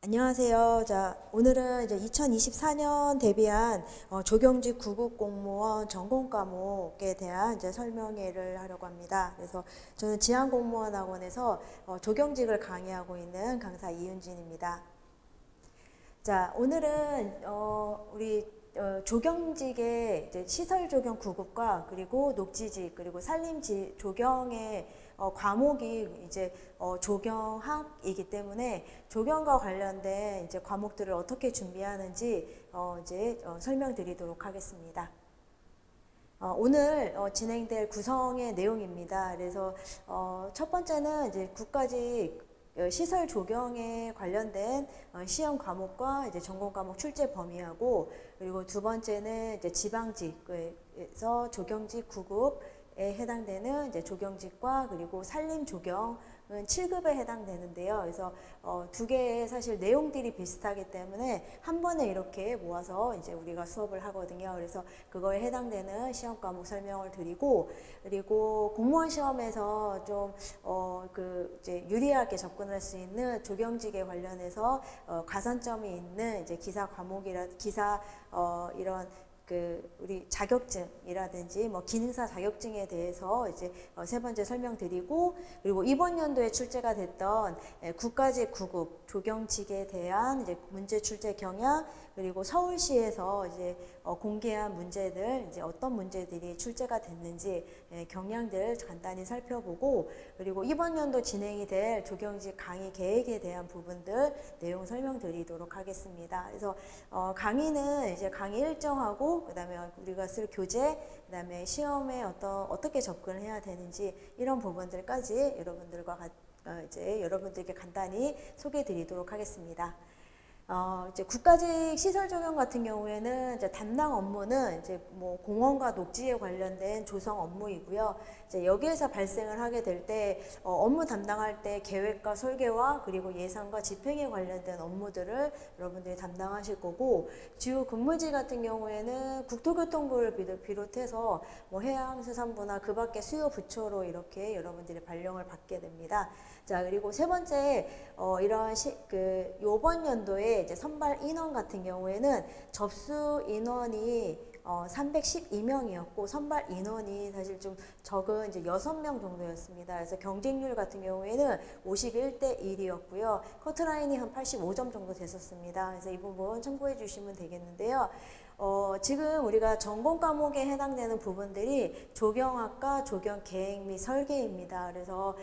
안녕하세요. 자, 오늘은 이제 2024년 대비한 조경직 구급 공무원 전공 과목에 대한 이제 설명회를 하려고 합니다. 그래서 저는 지안공무원학원에서 조경직을 강의하고 있는 강사 이윤진입니다. 자, 오늘은 우리 조경직의 이제 시설 조경 구급과 그리고 녹지직 그리고 조경의 과목이 이제 조경학이기 때문에 조경과 관련된 이제 과목들을 어떻게 준비하는지 설명드리도록 하겠습니다. 오늘 진행될 구성의 내용입니다. 그래서 첫 번째는 이제 국가직 시설 조경에 관련된 시험 과목과 이제 전공 과목 출제 범위하고, 그리고 두 번째는 이제 지방직에서 조경직 9급에 해당되는 이제 조경직과 그리고 산림 조경은 7급에 해당되는데요. 그래서 두 개의 사실 내용들이 비슷하기 때문에 한 번에 이렇게 모아서 이제 우리가 수업을 하거든요. 그래서 그거에 해당되는 시험 과목 설명을 드리고, 그리고 공무원 시험에서 좀 이제 유리하게 접근할 수 있는 조경직에 관련해서 가산점이 있는 이제 이런 우리 자격증이라든지 뭐 기능사 자격증에 대해서 이제 세 번째 설명드리고, 그리고 이번 연도에 출제가 됐던 국가직 9급 조경직에 대한 이제 문제 출제 경향, 그리고 서울시에서 이제 공개한 문제들, 이제 어떤 문제들이 출제가 됐는지 경향들 간단히 살펴보고, 그리고 이번 연도 진행이 될 조경직 강의 계획에 대한 부분들 내용 설명드리도록 하겠습니다. 그래서 강의는 이제 강의 일정하고, 그 다음에 우리가 쓸 교재, 그 다음에 시험에 어떻게 접근을 해야 되는지 이런 부분들까지 여러분들께 간단히 소개해 드리도록 하겠습니다. 이제 국가직 시설 조경 같은 경우에는 이제 담당 업무는 이제 뭐 공원과 녹지에 관련된 조성 업무이고요. 이제 여기에서 발생을 하게 될 때 업무 담당할 때 계획과 설계와 그리고 예산과 집행에 관련된 업무들을 여러분들이 담당하실 거고, 주요 근무지 같은 경우에는 국토교통부를 비롯해서 뭐 해양수산부나 그 밖에 수요 부처로 이렇게 여러분들이 발령을 받게 됩니다. 자, 그리고 세 번째, 요번 연도에 이제 선발 인원 같은 경우에는 접수 인원이 312명이었고 선발 인원이 사실 좀 적은 이제 6명 정도였습니다. 그래서 경쟁률 같은 경우에는 51대 1이었고요. 커트라인이 한 85점 정도 됐었습니다. 그래서 이 부분 참고해 주시면 되겠는데요. 지금 우리가 전공 과목에 해당되는 부분들이 조경학과 조경 계획 및 설계입니다. 그래서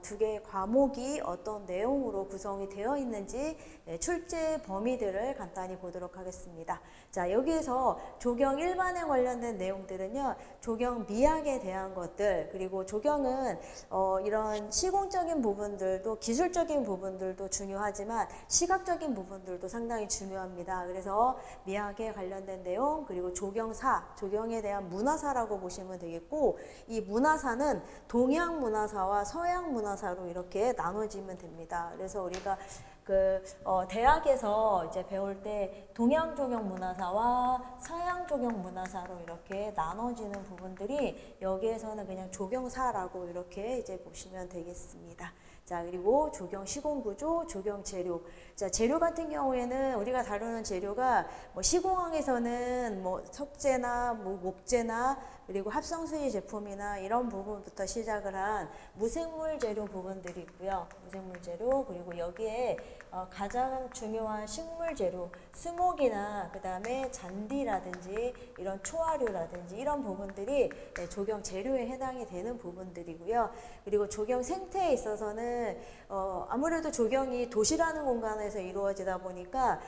두 개의 과목이 어떤 내용으로 구성이 되어 있는지 출제 범위들을 간단히 보도록 하겠습니다. 자, 여기에서 조경 일반에 관련된 내용들은요, 조경 미학에 대한 것들, 그리고 조경은 이런 시공적인 부분들도 기술적인 부분들도 중요하지만 시각적인 부분들도 상당히 중요합니다. 그래서 미학에 관련된 내용, 그리고 조경사, 조경에 대한 문화사라고 보시면 되겠고, 이 문화사는 동양 문화사와 서양 문화사로 이렇게 나눠지면 됩니다. 그래서 우리가 대학에서 이제 배울 때 동양 조경 문화사와 서양 조경 문화사로 이렇게 나눠지는 부분들이 여기에서는 그냥 조경사라고 이렇게 이제 보시면 되겠습니다. 자, 그리고 조경 시공구조, 조경 재료. 자, 재료 같은 경우에는 우리가 다루는 재료가 뭐 시공학에서는 뭐 석재나 뭐 목재나 그리고 합성수지 제품이나 이런 부분부터 시작을 한 무생물 재료 부분들이 있고요. 무생물 재료, 그리고 여기에 가장 중요한 식물 재료, 수목이나 그 다음에 잔디라든지 이런 초화류라든지 이런 부분들이 조경 재료에 해당이 되는 부분들이고요. 그리고 조경 생태에 있어서는 아무래도 조경이 도시라는 공간에서 이루어지다 보니까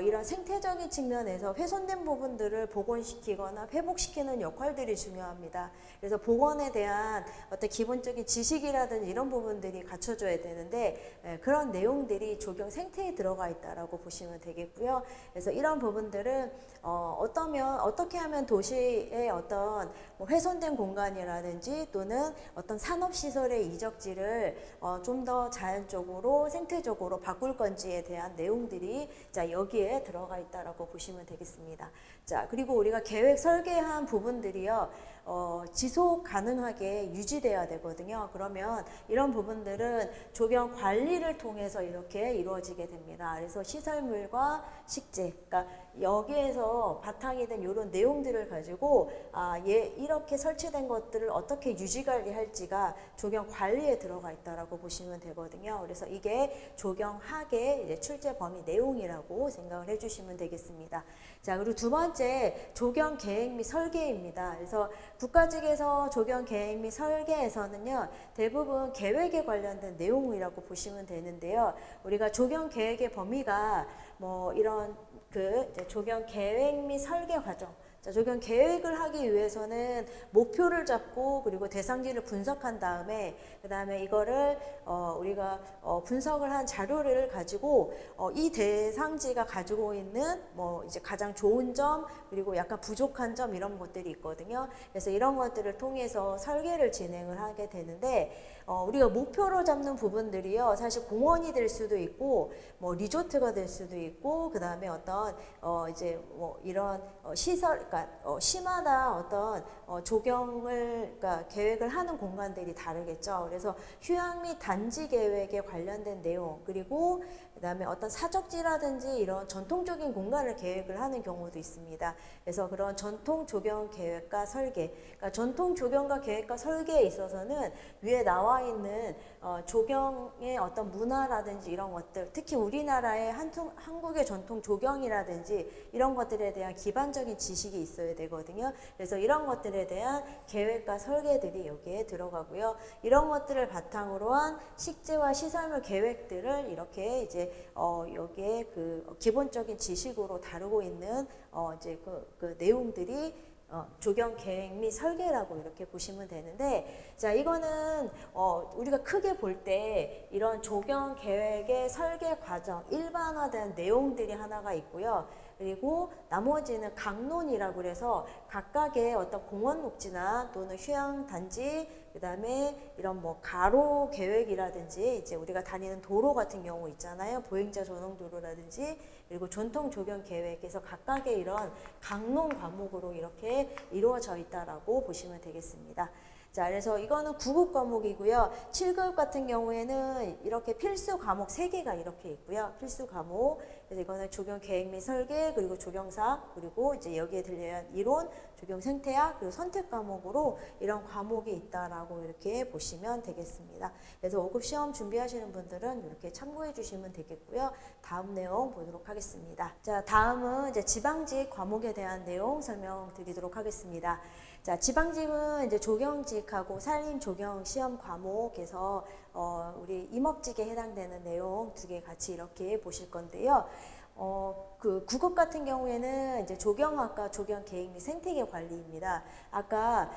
이런 생태적인 측면에서 훼손된 부분들을 복원시키거나 회복시키는 역할들이 중요합니다. 그래서 복원에 대한 어떤 기본적인 지식이라든지 이런 부분들이 갖춰져야 되는데 그런 내용들이 조경 생태에 들어가 있다라고 보시면 되겠고요. 그래서 이런 부분들은 어떻게 하면 도시의 어떤 뭐 훼손된 공간이라든지 또는 어떤 산업시설의 이적지를 좀 좀 더 자연적으로 생태적으로 바꿀 건지에 대한 내용들이 자 여기에 들어가 있다라고 보시면 되겠습니다. 자 그리고 우리가 계획 설계한 부분들이요 지속 가능하게 유지돼야 되거든요. 그러면 이런 부분들은 조경 관리를 통해서 이렇게 이루어지게 됩니다. 그래서 시설물과 식재, 그러니까 여기에서 바탕이 된 이런 내용들을 가지고 이렇게 설치된 것들을 어떻게 유지 관리할지가 조경 관리에 들어가 있다라고 보시면 되거든요. 그래서 이게 조경학의 이제 출제 범위 내용이라고 생각을 해주시면 되겠습니다. 자 그리고 두 번째 조경 계획 및 설계입니다. 그래서 국가직에서 조경 계획 및 설계에서는요 대부분 계획에 관련된 내용이라고 보시면 되는데요. 우리가 조경 계획의 범위가 뭐 이런 이제 조경 계획 및 설계 과정. 자, 조경 계획을 하기 위해서는 목표를 잡고 그리고 대상지를 분석한 다음에 그 다음에 이거를 우리가 분석을 한 자료를 가지고 이 대상지가 가지고 있는 뭐 이제 가장 좋은 점 그리고 약간 부족한 점 이런 것들이 있거든요. 그래서 이런 것들을 통해서 설계를 진행을 하게 되는데 우리가 목표로 잡는 부분들이요 사실 공원이 될 수도 있고 뭐 리조트가 될 수도 있고 그 다음에 어떤 이제 뭐 이런 시설 그러니까 시마다 어떤 조경을 그러니까 계획을 하는 공간들이 다르겠죠. 그래서 휴양 및 단지 계획에 관련된 내용 그리고 그다음에 어떤 사적지라든지 이런 전통적인 공간을 계획을 하는 경우도 있습니다. 그래서 그런 전통 조경 계획과 설계, 그러니까 전통 조경과 계획과 설계에 있어서는 위에 나와 있는 조경의 어떤 문화라든지 이런 것들, 특히 우리나라의 한국의 전통 조경이라든지 이런 것들에 대한 기반적인 지식이 있어야 되거든요. 그래서 이런 것들에 대한 계획과 설계들이 여기에 들어가고요. 이런 것들을 바탕으로 한 식재와 시설물 계획들을 이렇게 이제 여기에 그 기본적인 지식으로 다루고 있는 이제 그 내용들이 조경 계획 및 설계라고 이렇게 보시면 되는데 자 이거는 우리가 크게 볼 때 이런 조경 계획의 설계 과정 일반화된 내용들이 하나가 있고요. 그리고 나머지는 강론이라고 그래서 각각의 어떤 공원 녹지나 또는 휴양 단지 그다음에 이런 뭐 가로 계획이라든지 이제 우리가 다니는 도로 같은 경우 있잖아요. 보행자 전용 도로라든지 그리고 전통 조경 계획에서 각각의 이런 강론 과목으로 이렇게 이루어져 있다라고 보시면 되겠습니다. 자, 그래서 이거는 9급 과목이고요. 7급 같은 경우에는 이렇게 필수 과목 3개가 이렇게 있고요. 필수 과목. 그래서 이거는 조경 계획 및 설계, 그리고 조경사, 그리고 이제 여기에 들려야 이론, 조경 생태학, 그리고 선택 과목으로 이런 과목이 있다라고 이렇게 보시면 되겠습니다. 그래서 5급 시험 준비하시는 분들은 이렇게 참고해 주시면 되겠고요. 다음 내용 보도록 하겠습니다. 자, 다음은 이제 지방직 과목에 대한 내용 설명드리도록 하겠습니다. 자, 지방직은 이제 조경직하고 산림 조경 시험 과목에서 우리 임업직에 해당되는 내용 2개 같이 이렇게 보실 건데요. 그 9급 같은 경우에는 이제 조경학과 조경 계획 및 생태계 관리입니다. 아까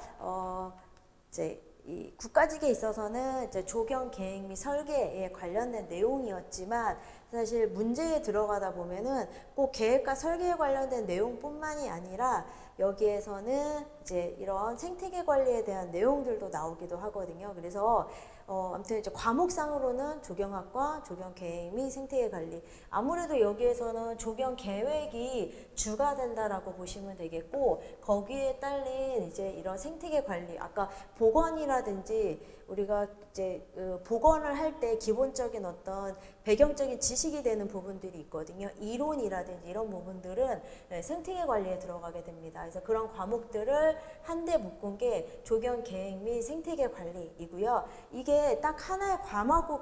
이제 이 국가직에 있어서는 이제 조경 계획 및 설계에 관련된 내용이었지만 사실 문제에 들어가다 보면은 꼭 계획과 설계에 관련된 내용뿐만이 아니라 여기에서는 이제 이런 생태계 관리에 대한 내용들도 나오기도 하거든요. 그래서 아무튼 이제 과목상으로는 조경학과 조경 계획 및 생태계 관리. 아무래도 여기에서는 조경 계획이 주가 된다라고 보시면 되겠고 거기에 딸린 이제 이런 생태계 관리. 아까 보건이라든지 우리가 이제 보건을 할 때 기본적인 어떤 배경적인 지식이 되는 부분들이 있거든요. 이론이라든지 이런 부분들은 생태계 관리에 들어가게 됩니다. 그래서 그런 과목들을 한데 묶은 게 조경 계획 및 생태계 관리이고요. 이게 딱 하나의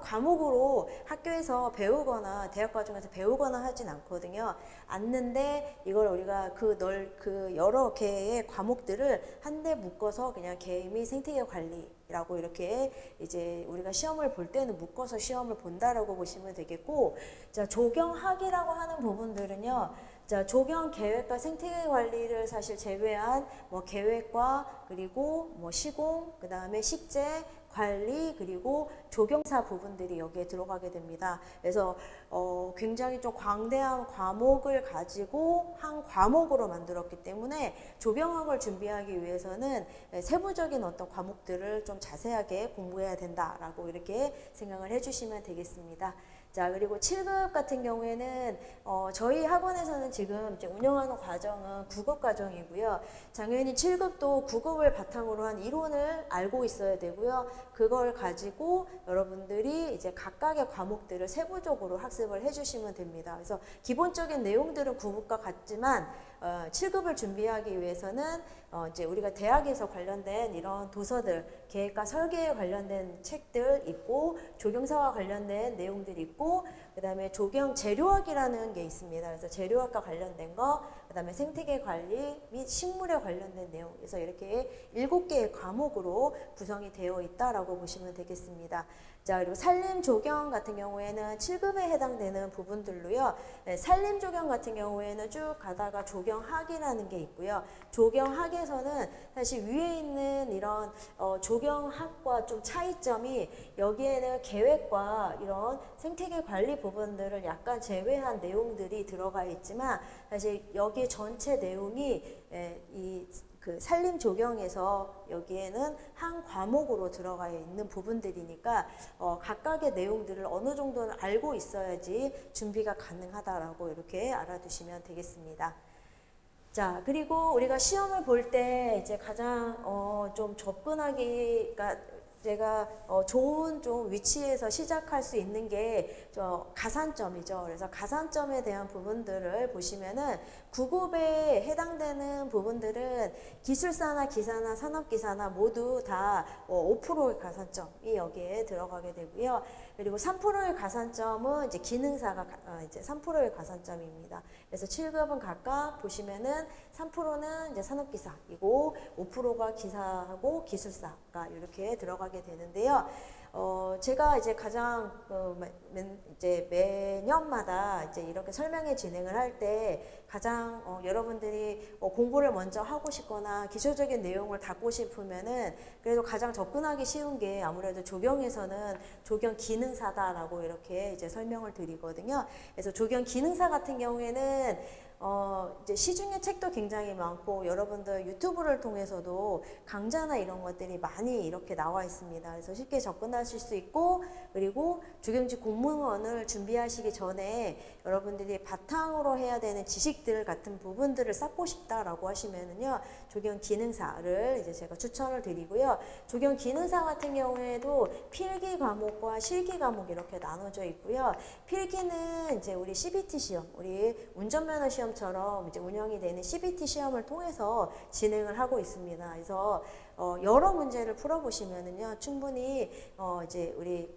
과목으로 학교에서 배우거나 대학 과정에서 배우거나 하진 않거든요. 않는데 이걸 우리가 그 여러 개의 과목들을 한데 묶어서 그냥 계획 및 생태계 관리라고 이렇게 이제 우리가 시험을 볼 때는 묶어서 시험을 본다라고 보시면 되겠고, 자, 조경학이라고 하는 부분들은요. 자, 조경 계획과 생태계 관리를 사실 제외한 뭐 계획과 그리고 뭐 시공, 그 다음에 식재, 관리 그리고 조경사 부분들이 여기에 들어가게 됩니다. 그래서 굉장히 좀 광대한 과목을 가지고 한 과목으로 만들었기 때문에 조경학을 준비하기 위해서는 세부적인 어떤 과목들을 좀 자세하게 공부해야 된다라고 이렇게 생각을 해주시면 되겠습니다. 자, 그리고 7급 같은 경우에는 저희 학원에서는 지금 이제 운영하는 과정은 9급 과정이고요. 당연히 7급도 9급을 바탕으로 한 이론을 알고 있어야 되고요. 그걸 가지고 여러분들이 이제 각각의 과목들을 세부적으로 학습을 해주시면 됩니다. 그래서 기본적인 내용들은 9급과 같지만 7급을 준비하기 위해서는 이제 우리가 대학에서 관련된 이런 도서들, 계획과 설계에 관련된 책들 있고 조경사와 관련된 내용들이 있고 그다음에 조경 재료학이라는 게 있습니다. 그래서 재료학과 관련된 거, 그다음에 생태계 관리 및 식물에 관련된 내용. 그래서 이렇게 7개의 과목으로 구성이 되어 있다라고 보시면 되겠습니다. 자, 그리고 산림 조경 같은 경우에는 7급에 해당되는 부분들로요. 네, 산림 조경 같은 경우에는 쭉 가다가 조경학이라는 게 있고요. 조경학에서는 사실 위에 있는 이런 조경학과 좀 차이점이 여기에는 계획과 이런 생태계 관리 부분들을 약간 제외한 내용들이 들어가 있지만 사실 여기 전체 내용이 그 산림 조경에서 여기에는 한 과목으로 들어가 있는 부분들이니까 각각의 내용들을 어느 정도는 알고 있어야지 준비가 가능하다라고 이렇게 알아두시면 되겠습니다. 자, 그리고 우리가 시험을 볼 때 이제 가장 좀 접근하기가 제가 좋은 좀 위치에서 시작할 수 있는 게 가산점이죠. 그래서 가산점에 대한 부분들을 보시면은 9급에 해당되는 부분들은 기술사나 기사나 산업기사나 모두 다 5%의 가산점이 여기에 들어가게 되고요. 그리고 3%의 가산점은 이제 기능사가 이제 3%의 가산점입니다. 그래서 7급은 각각 보시면은 3%는 이제 산업기사이고 5%가 기사하고 기술사가 이렇게 들어가게 되는데요. 제가 이제 가장 이제 매년마다 이제 이렇게 설명회 진행을 할 때 가장 여러분들이 공부를 먼저 하고 싶거나 기초적인 내용을 닫고 싶으면은 그래도 가장 접근하기 쉬운 게 아무래도 조경에서는 조경 기능사다라고 이렇게 이제 설명을 드리거든요. 그래서 조경 기능사 같은 경우에는 이제 시중에 책도 굉장히 많고 여러분들 유튜브를 통해서도 강좌나 이런 것들이 많이 이렇게 나와 있습니다. 그래서 쉽게 접근하실 수 있고 그리고 조경직 공무원을 준비하시기 전에 여러분들이 바탕으로 해야 되는 지식들 같은 부분들을 쌓고 싶다라고 하시면은요 조경 기능사를 이제 제가 추천을 드리고요. 조경 기능사 같은 경우에도 필기 과목과 실기 과목 이렇게 나눠져 있고요. 필기는 이제 우리 CBT 시험, 우리 운전면허 시험처럼 이제 운영이 되는 CBT 시험을 통해서 진행을 하고 있습니다. 그래서 여러 문제를 풀어보시면은요 충분히 이제 우리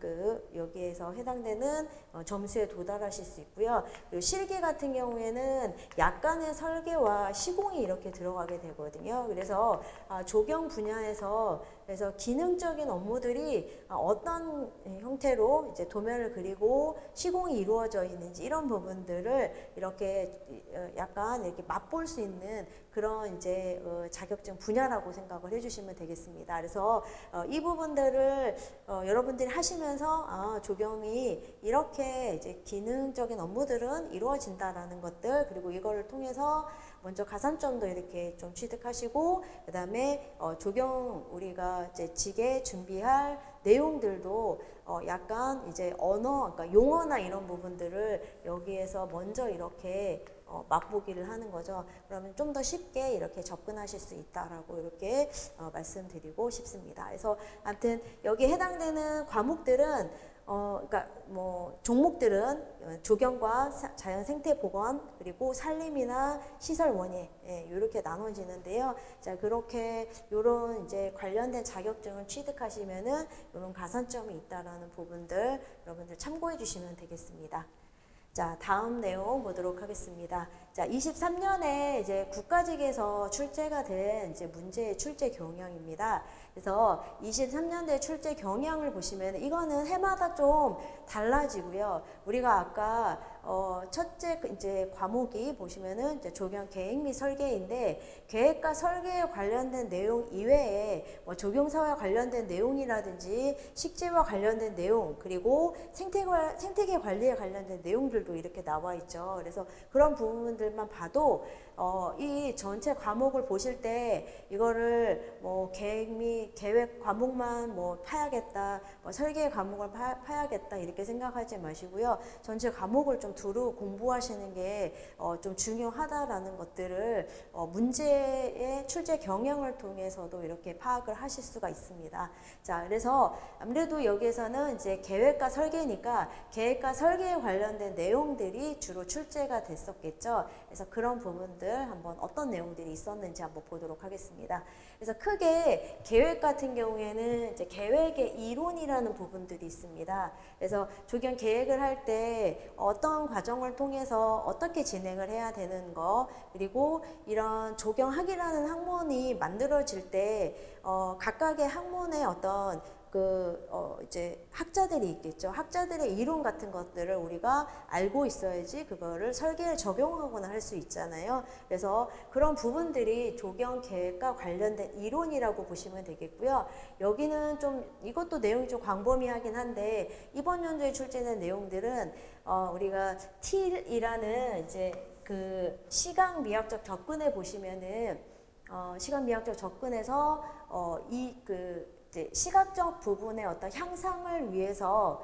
여기에서 해당되는 점수에 도달하실 수 있고요. 그리고 실기 같은 경우에는 약간의 설계와 시공이 이렇게 들어가게 되거든요. 그래서 조경 분야에서 그래서 기능적인 업무들이 어떤 형태로 이제 도면을 그리고 시공이 이루어져 있는지 이런 부분들을 이렇게 약간 이렇게 맛볼 수 있는 그런 이제 자격증 분야라고 생각을 해주시면 되겠습니다. 그래서 이 부분들을 여러분들이 하시면서 조경이 이렇게 이제 기능적인 업무들은 이루어진다라는 것들 그리고 이거를 통해서 먼저 가산점도 이렇게 좀 취득하시고 그 다음에 조경 우리가 이제 직에 준비할 내용들도 약간 이제 언어, 그러니까 용어나 이런 부분들을 여기에서 먼저 이렇게 맛보기를 하는 거죠. 그러면 좀 더 쉽게 이렇게 접근하실 수 있다라고 이렇게 말씀드리고 싶습니다. 그래서 아무튼 여기에 해당되는 과목들은 그러니까 뭐 종목들은 조경과 자연 생태 보건 그리고 산림이나 시설 원예 이렇게 나눠지는데요. 자 그렇게 요런 이제 관련된 자격증을 취득하시면은 요런 가산점이 있다라는 부분들 여러분들 참고해 주시면 되겠습니다. 자, 다음 내용 보도록 하겠습니다. 자, 23년에 이제 국가직에서 출제가 된 이제 문제의 출제 경향입니다. 그래서 23년도에 출제 경향을 보시면 이거는 해마다 좀 달라지고요. 우리가 아까 첫째 이제 과목이 보시면은 이제 조경 계획 및 설계인데 계획과 설계에 관련된 내용 이외에 뭐 조경사와 관련된 내용이라든지 식재와 관련된 내용 그리고 생태계 관리에 관련된 내용들도 이렇게 나와 있죠. 그래서 그런 부분들만 봐도 이 전체 과목을 보실 때 이거를 뭐 계획 과목만 뭐 파야겠다, 뭐 설계 과목을 파야겠다 이렇게 생각하지 마시고요. 전체 과목을 좀 두루 공부하시는 게 좀 중요하다라는 것들을 문제의 출제 경향을 통해서도 이렇게 파악을 하실 수가 있습니다. 자, 그래서 아무래도 여기에서는 이제 계획과 설계니까 계획과 설계에 관련된 내용들이 주로 출제가 됐었겠죠. 그래서 그런 부분들 한번 어떤 내용들이 있었는지 한번 보도록 하겠습니다. 그래서 크게 계획 같은 경우에는 이제 계획의 이론이라는 부분들이 있습니다. 그래서 조경 계획을 할 때 어떤 과정을 통해서 어떻게 진행을 해야 되는 거 그리고 이런 조경학이라는 학문이 만들어질 때 각각의 학문의 어떤 이제 학자들이 있겠죠. 학자들의 이론 같은 것들을 우리가 알고 있어야지 그거를 설계에 적용하거나 할 수 있잖아요. 그래서 그런 부분들이 조경 계획과 관련된 이론이라고 보시면 되겠고요. 여기는 좀 이것도 내용이 좀 광범위하긴 한데 이번 연도에 출제된 내용들은 우리가 TIL이라는 이제 그 시각미학적 접근에 보시면은 시각미학적 접근에서 이제 시각적 부분의 어떤 향상을 위해서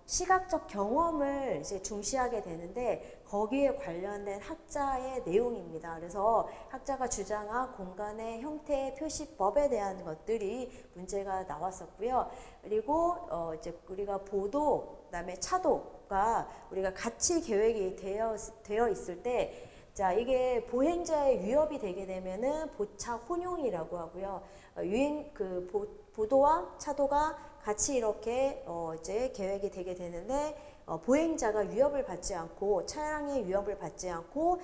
시각적 경험을 이제 중시하게 되는데 거기에 관련된 학자의 내용입니다. 그래서 학자가 주장한 공간의 형태 표시법에 대한 것들이 문제가 나왔었고요. 그리고 이제 우리가 보도, 그다음에 차도가 우리가 같이 계획이 되어 있을 때 자, 이게 보행자의 위협이 되게 되면은 보차 혼용이라고 하고요. 보도와 차도가 같이 이렇게 이제 계획이 되게 되는데 보행자가 위협을 받지 않고 차량의 위협을 받지 않고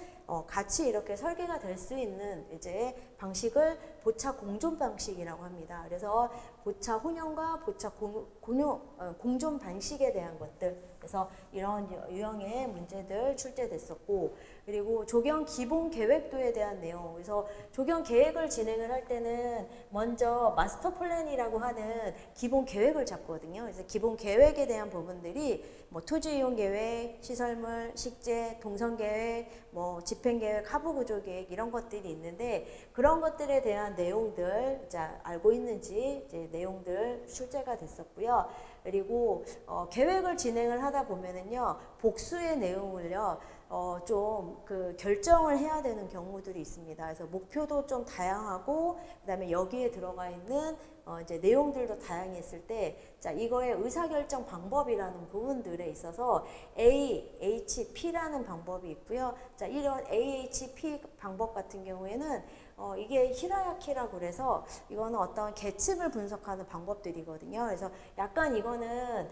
같이 이렇게 설계가 될 수 있는 이제 방식을 보차 공존 방식이라고 합니다. 그래서 보차 혼용과 보차 공존 방식에 대한 것들, 그래서 이런 유형의 문제들 출제됐었고, 그리고 조경 기본 계획도에 대한 내용. 그래서 조경 계획을 진행을 할 때는 먼저 마스터 플랜이라고 하는 기본 계획을 잡거든요. 그래서 기본 계획에 대한 부분들이 뭐 토지 이용 계획, 시설물, 식재, 동선 계획, 뭐 집행 계획, 하부 구조 계획 이런 것들이 있는데 그런 것들에 대한 내용들 알고 있는지 이제 내용들 출제가 됐었고요. 그리고 계획을 진행을 하다 보면은요 복수의 내용을요 좀 결정을 해야 되는 경우들이 있습니다. 그래서 목표도 좀 다양하고 그다음에 여기에 들어가 있는 이제 내용들도 다양했을 때, 자, 이거의 의사결정 방법이라는 부분들에 있어서 AHP라는 방법이 있고요. 자, 이런 AHP 방법 같은 경우에는 이게 히라야키라고 그래서 이거는 어떤 계층을 분석하는 방법들이거든요. 그래서 약간 이거는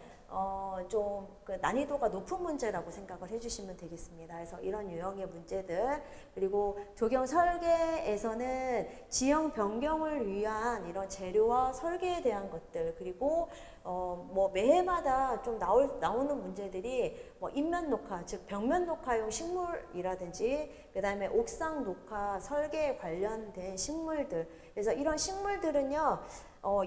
좀 난이도가 높은 문제라고 생각을 해주시면 되겠습니다. 그래서 이런 유형의 문제들, 그리고 조경 설계에서는 지형 변경을 위한 이런 재료와 설계에 대한 것들, 그리고 뭐 매해마다 좀 나오는 문제들이 뭐 인면 녹화, 즉 벽면 녹화용 식물이라든지 그 다음에 옥상 녹화 설계에 관련된 식물들, 그래서 이런 식물들은요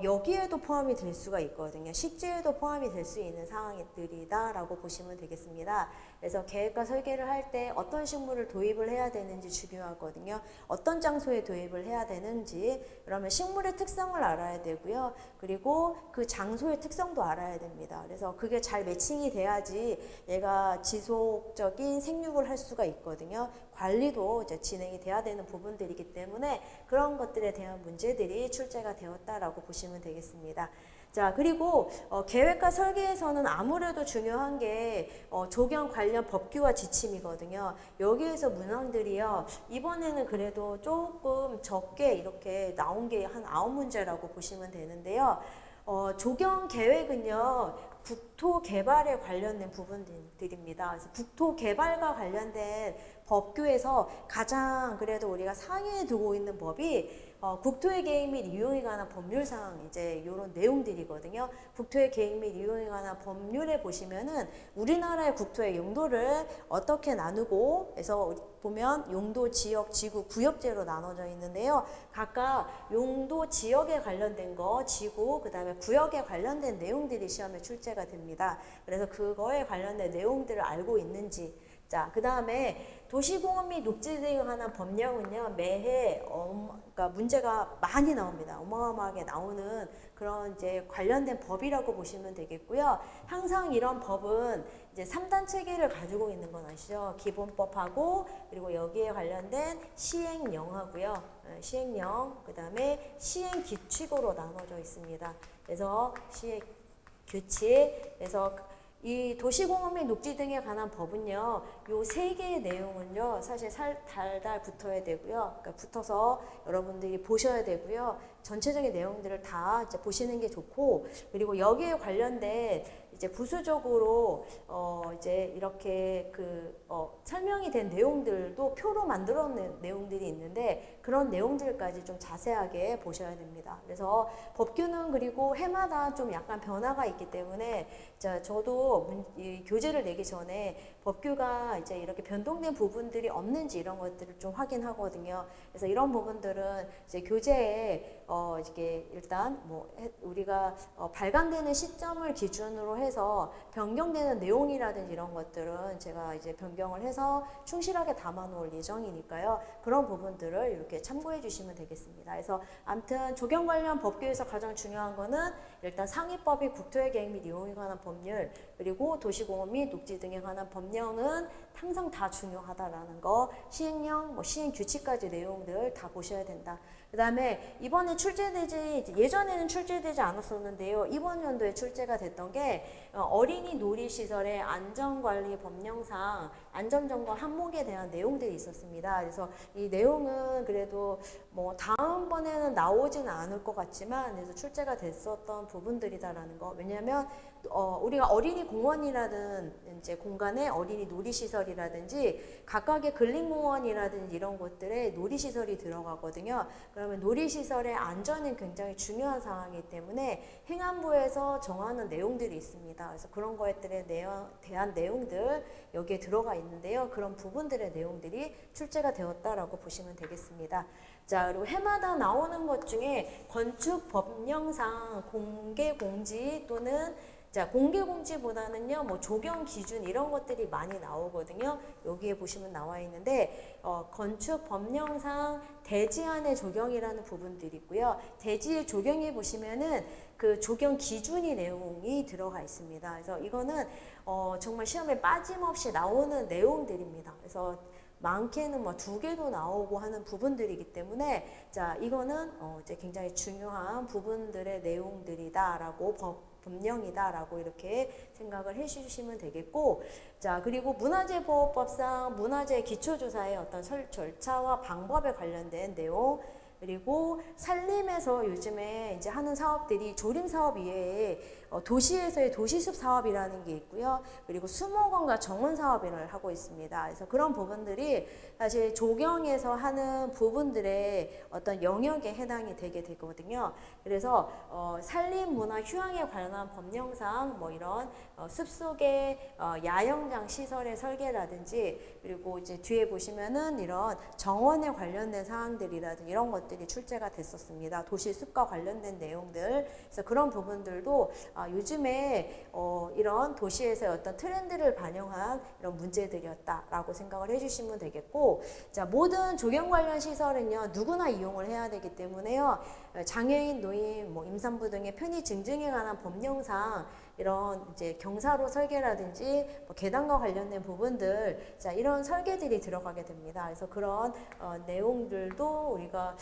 여기에도 포함이 될 수가 있거든요. 식재에도 포함이 될 수 있는 상황들이다라고 보시면 되겠습니다. 그래서 계획과 설계를 할 때 어떤 식물을 도입을 해야 되는지 중요하거든요. 어떤 장소에 도입을 해야 되는지, 그러면 식물의 특성을 알아야 되고요. 그리고 그 장소의 특성도 알아야 됩니다. 그래서 그게 잘 매칭이 돼야지 얘가 지속적인 생육을 할 수가 있거든요. 관리도 이제 진행이 돼야 되는 부분들이기 때문에 그런 것들에 대한 문제들이 출제가 되었다라고 보시면 되겠습니다. 자, 그리고 계획과 설계에서는 아무래도 중요한 게 조경 관련 법규와 지침이거든요. 여기에서 문항들이요 이번에는 그래도 조금 적게 이렇게 나온 게 한 9문제라고 보시면 되는데요. 조경 계획은요 국토 개발에 관련된 부분들입니다. 그래서 국토 개발과 관련된 법규에서 가장 그래도 우리가 상위에 두고 있는 법이 국토의 개입 및 이용에 관한 법률상 이제 이런 내용들이거든요. 국토의 개입 및 이용에 관한 법률에 보시면은 우리나라의 국토의 용도를 어떻게 나누고 해서 보면 용도, 지역, 지구, 구역제로 나눠져 있는데요. 각각 용도, 지역에 관련된 거, 지구, 그 다음에 구역에 관련된 내용들이 시험에 출제가 됩니다. 그래서 그거에 관련된 내용들을 알고 있는지. 자, 그 다음에 도시공원 및 녹지 등에 관한 법령은요, 매해 그러니까 문제가 많이 나옵니다. 어마어마하게 나오는 그런 이제 관련된 법이라고 보시면 되겠고요. 항상 이런 법은 이제 3단 체계를 가지고 있는 건 아시죠? 기본법하고 그리고 여기에 관련된 시행령하고요. 시행령, 그 다음에 시행규칙으로 나눠져 있습니다. 그래서 시행규칙, 그래서 이 도시공원 및 녹지 등에 관한 법은요, 요 세 개의 내용은요, 사실 달달 붙어야 되고요. 그러니까 붙어서 여러분들이 보셔야 되고요. 전체적인 내용들을 다 이제 보시는 게 좋고, 그리고 여기에 관련된 이제 부수적으로 이제 이렇게 설명이 된 내용들도 표로 만들어 놓은 내용들이 있는데 그런 내용들까지 좀 자세하게 보셔야 됩니다. 그래서 법규는 그리고 해마다 좀 약간 변화가 있기 때문에 저도 이 교재를 내기 전에 법규가 이제 이렇게 변동된 부분들이 없는지 이런 것들을 좀 확인하거든요. 그래서 이런 부분들은 이제 교재에 이게 일단 뭐 우리가 발간되는 시점을 기준으로 해서 변경되는 내용이라든지 이런 것들은 제가 이제 변경을 해서 충실하게 담아 놓을 예정이니까요. 그런 부분들을 이렇게 참고해 주시면 되겠습니다. 그래서 아무튼 조경 관련 법규에서 가장 중요한 거는 일단 상위법이 국토의 계획 및 이용에 관한 법률, 그리고 도시공원 및 녹지 등에 관한 법령은 항상 다 중요하다라는 거, 시행령, 뭐 시행규칙까지 내용들 다 보셔야 된다. 그 다음에 이번에 예전에는 출제되지 않았었는데요. 이번 연도에 출제가 됐던 게 어린이 놀이시설의 안전관리 법령상 안전점검 항목에 대한 내용들이 있었습니다. 그래서 이 내용은 그래도 뭐 다음번에는 나오지는 않을 것 같지만 그래서 출제가 됐었던 부분들이다라는 거. 왜냐하면 우리가 어린이 공원이라든 이제 공간에 어린이 놀이시설이라든지 각각의 근린공원이라든지 이런 곳들에 놀이시설이 들어가거든요. 그러면 놀이시설의 안전이 굉장히 중요한 상황이기 때문에 행안부에서 정하는 내용들이 있습니다. 그래서 그런 것들에 대한 내용들 여기에 들어가 있는데요. 그런 부분들의 내용들이 출제가 되었다라고 보시면 되겠습니다. 자, 그리고 해마다 나오는 것 중에 건축 법령상 공개 공지 또는 공개 공지보다는요, 뭐 조경 기준 이런 것들이 많이 나오거든요. 여기에 보시면 나와 있는데 건축 법령상 대지안의 조경이라는 부분들이 있고요. 대지의 조경에 보시면은 그 조경 기준이 내용이 들어가 있습니다. 그래서 이거는 정말 시험에 빠짐없이 나오는 내용들입니다. 그래서 많게는 뭐 2개도 나오고 하는 부분들이기 때문에 이거는 이제 굉장히 중요한 부분들의 내용들이다라고 법령이다라고 이렇게 생각을 해주시면 되겠고, 그리고 문화재보호법상 문화재 기초조사의 어떤 절차와 방법에 관련된 내용, 그리고 산림에서 요즘에 이제 하는 사업들이 조림 사업 이외에 도시에서의 도시숲 사업이라는 게 있고요. 그리고 수목원과 정원 사업을 하고 있습니다. 그래서 그런 부분들이 사실 조경에서 하는 부분들의 어떤 영역에 해당이 되게 되거든요. 그래서 산림, 문화, 휴양에 관한 법령상 뭐 이런 숲속의 야영장 시설의 설계라든지 그리고 이제 뒤에 보시면은 이런 정원에 관련된 사항들이라든지 이런 것들이 출제가 됐었습니다. 도시 숲과 관련된 내용들. 그래서 그런 부분들도 요즘에 이런 도시에서의 어떤 트렌드를 반영한 이런 문제들이었다라고 생각을 해주시면 되겠고, 모든 조경 관련 시설은요 누구나 이용을 해야 되기 때문에요. 장애인, 노인, 뭐 임산부 등의 편의 증진에 관한 법령상 이런 이제 경사로 설계라든지 뭐 계단과 관련된 부분들, 이런 설계들이 들어가게 됩니다. 그래서 그런 내용들도 우리가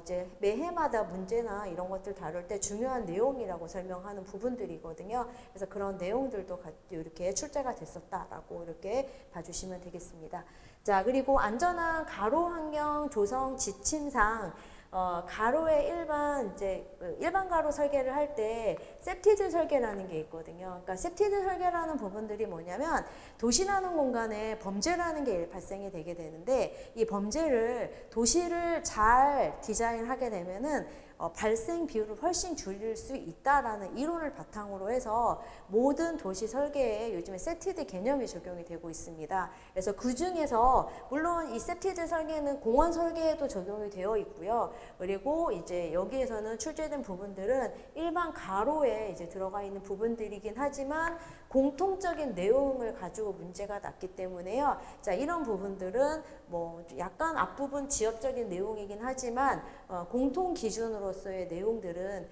이제 매해마다 문제나 이런 것들 다룰 때 중요한 내용이라고 설명하는 부분들이거든요. 그래서 그런 내용들도 이렇게 출제가 됐었다라고 이렇게 봐주시면 되겠습니다. 그리고 안전한 가로 환경 조성 지침상 가로의 일반 가로 설계를 할 때 셉티드 설계라는 게 있거든요. 그러니까 셉티드 설계라는 부분들이 뭐냐면 도시라는 공간에 범죄라는 게 발생이 되게 되는데 이 범죄를 도시를 잘 디자인하게 되면은 발생 비율을 훨씬 줄일 수 있다라는 이론을 바탕으로 해서 모든 도시 설계에 요즘에 셉티드 개념이 적용이 되고 있습니다. 그래서 그 중에서 물론 이 셉티드 설계는 공원 설계에도 적용이 되어 있고요. 그리고 이제 여기에서는 출제된 부분들은 일반 가로에 이제 들어가 있는 부분들이긴 하지만 공통적인 내용을 가지고 문제가 났기 때문에요. 자, 이런 부분들은 뭐 약간 앞부분 지역적인 내용이긴 하지만 공통 기준으로서의 내용들은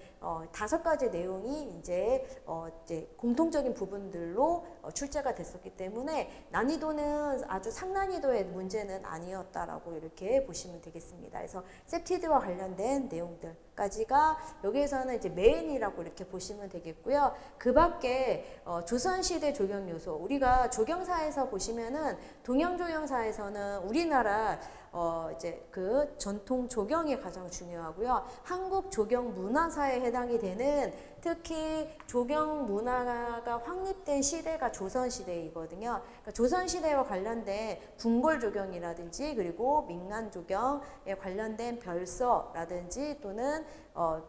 5가지 내용이 이제 공통적인 부분들로 출제가 됐었기 때문에 난이도는 아주 상난이도의 문제는 아니었다라고 이렇게 보시면 되겠습니다. 그래서 셉티드와 관련된 내용들까지가 여기에서는 이제 메인이라고 이렇게 보시면 되겠고요. 그 밖에 조선시대 조경 요소, 우리가 조경사에서 보시면은 동양조경사에서는 우리나라 이제 그 전통 조경이 가장 중요하고요. 한국 조경 문화사에 해당이 되는 특히 조경 문화가 확립된 시대가 조선시대이거든요. 그러니까 조선시대와 관련된 궁궐 조경이라든지 그리고 민간 조경에 관련된 별서라든지 또는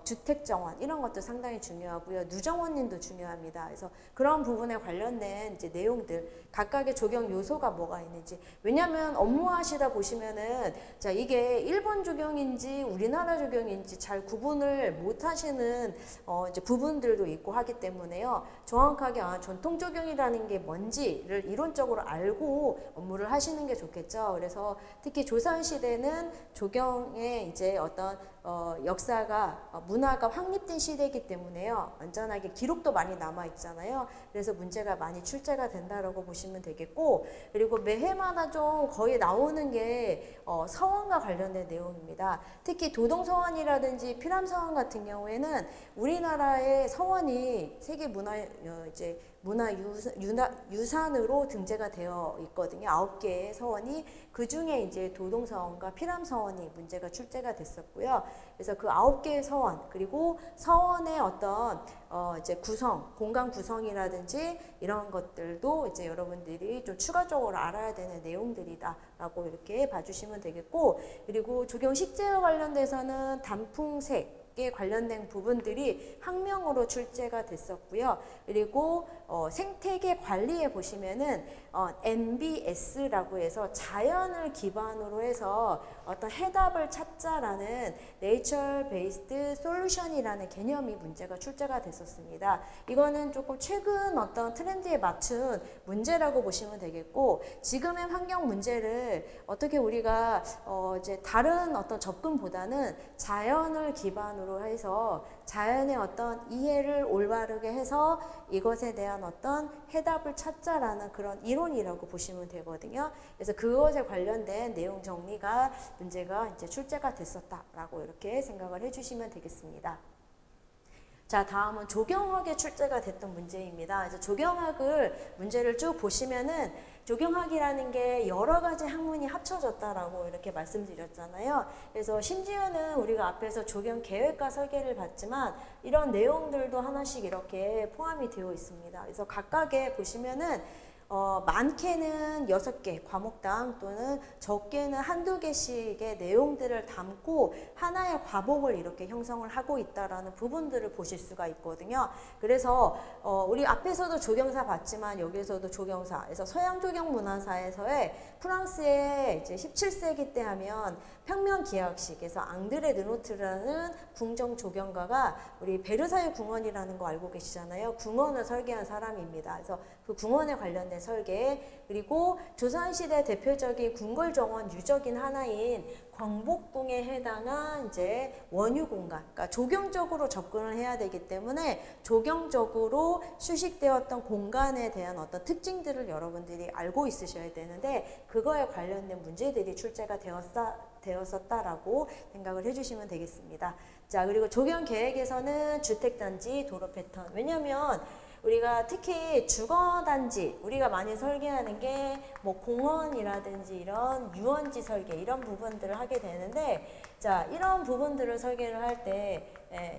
주택정원 이런 것도 상당히 중요하고요. 누정원님도 중요합니다. 그래서 그런 부분에 관련된 이제 내용들 각각의 조경 요소가 뭐가 있는지 왜냐하면 업무하시다 보시면은 자 이게 일본 조경인지 우리나라 조경인지 잘 구분을 못 하시는 이제 부분들도 있고 하기 때문에요. 정확하게 전통 조경이라는 게 뭔지를 이론적으로 알고 업무를 하시는 게 좋겠죠. 그래서 특히 조선시대는 조경의 이제 어떤 역사가 문화가 확립된 시대이기 때문에요. 완전하게 기록도 많이 남아 있잖아요. 그래서 문제가 많이 출제가 된다라고 보시면 되겠고 그리고 매해마다 좀 거의 나오는 게 서원과 관련된 내용입니다. 특히 도동서원이라든지 피람서원 같은 경우에는 우리나라의 서원이 세계 문화유산으로 등재가 되어 있거든요. 9개의 서원이 그 중에 이제 도동서원과 피람서원이 문제가 출제가 됐었고요. 그래서 그 9개의 서원 그리고 서원의 어떤 이제 구성, 공간 구성이라든지 이런 것들도 이제 여러분들이 좀 추가적으로 알아야 되는 내용들이다라고 이렇게 봐주시면 되겠고 그리고 조경 식재와 관련돼서는 단풍색 에 관련된 부분들이 학명으로 출제가 됐었고요. 그리고 생태계 관리에 보시면은 NBS라고 해서 자연을 기반으로 해서 어떤 해답을 찾자라는 Nature Based Solution이라는 개념이 문제가 출제가 됐었습니다. 이거는 조금 최근 어떤 트렌드에 맞춘 문제라고 보시면 되겠고 지금의 환경 문제를 어떻게 우리가 이제 다른 어떤 접근보다는 자연을 기반으로 해서 자연의 어떤 이해를 올바르게 해서 이것에 대한 어떤 해답을 찾자라는 그런 이론이라고 보시면 되거든요. 그래서 그것에 관련된 내용 정리가 문제가 이제 출제가 됐었다라고 이렇게 생각을 해주시면 되겠습니다. 자, 다음은 조경학에 출제가 됐던 문제입니다. 그래서 조경학을 문제를 쭉 보시면은 조경학이라는 게 여러 가지 학문이 합쳐졌다라고 이렇게 말씀드렸잖아요. 그래서 심지어는 우리가 앞에서 조경 계획과 설계를 봤지만 이런 내용들도 하나씩 이렇게 포함이 되어 있습니다. 그래서 각각에 보시면은 많게는 6개 과목당 또는 적게는 1~2개씩의 내용들을 담고 하나의 과목을 이렇게 형성을 하고 있다라는 부분들을 보실 수가 있거든요. 그래서 우리 앞에서도 조경사 봤지만 여기에서도 조경사, 그래서 서양 조경 문화사에서의 프랑스의 이제 17세기 때 하면 평면 기하학식에서 앙드레 르노트라는 궁정 조경가가 우리 베르사유 궁원이라는 거 알고 계시잖아요. 궁원을 설계한 사람입니다. 그래서 그 궁원에 관련된 설계 그리고 조선시대 대표적인 궁궐정원 유적인 하나인 광복궁에 해당한 이제 원유 공간, 그러니까 조경적으로 접근을 해야 되기 때문에 조경적으로 수식되었던 공간에 대한 어떤 특징들을 여러분들이 알고 있으셔야 되는데 그거에 관련된 문제들이 출제가 되었었다라고 생각을 해주시면 되겠습니다. 자, 그리고 조경 계획에서는 주택단지 도로 패턴. 왜냐하면 우리가 특히 주거단지 우리가 많이 설계하는 게 뭐 공원이라든지 이런 유원지 설계 이런 부분들을 하게 되는데, 자 이런 부분들을 설계를 할 때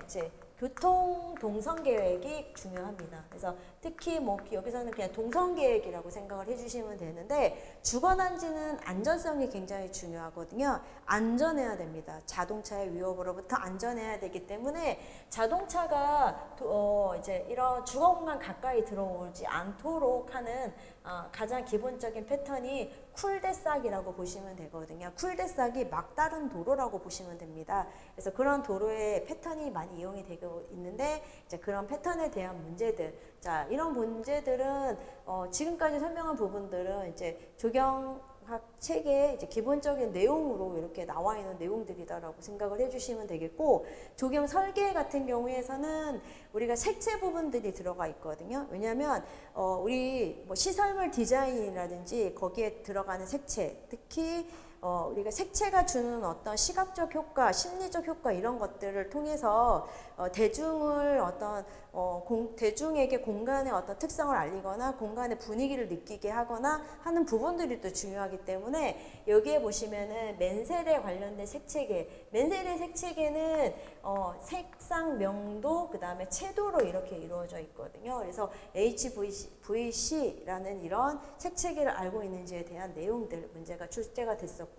이제 교통 동선 계획이 중요합니다. 그래서 특히 뭐 여기서는 그냥 동선 계획이라고 생각을 해주시면 되는데, 주거단지는 안전성이 굉장히 중요하거든요. 안전해야 됩니다. 자동차의 위협으로부터 안전해야 되기 때문에 자동차가 이제 이런 주거공간 가까이 들어오지 않도록 하는 가장 기본적인 패턴이 쿨대싹이라고 보시면 되거든요. 쿨대싹이 막다른 도로라고 보시면 됩니다. 그래서 그런 도로의 패턴이 많이 이용이 되고 있는데, 이제 그런 패턴에 대한 문제들, 자 이런 문제들은 지금까지 설명한 부분들은 이제 조경학 책의 이제 기본적인 내용으로 이렇게 나와 있는 내용들이다라고 생각을 해주시면 되겠고, 조경 설계 같은 경우에서는 우리가 색채 부분들이 들어가 있거든요. 왜냐하면 우리 뭐 시설물 디자인이라든지 거기에 들어가는 색채, 특히 우리가 색채가 주는 어떤 시각적 효과, 심리적 효과 이런 것들을 통해서 대중을 대중에게 공간의 어떤 특성을 알리거나 공간의 분위기를 느끼게 하거나 하는 부분들이 또 중요하기 때문에, 여기에 보시면은 맨셀에 관련된 색채계, 맨셀의 색채계는 색상, 명도, 그 다음에 채도로 이렇게 이루어져 있거든요. 그래서 HVC라는 이런 색채계를 알고 있는지에 대한 내용들 문제가 출제가 됐었고요.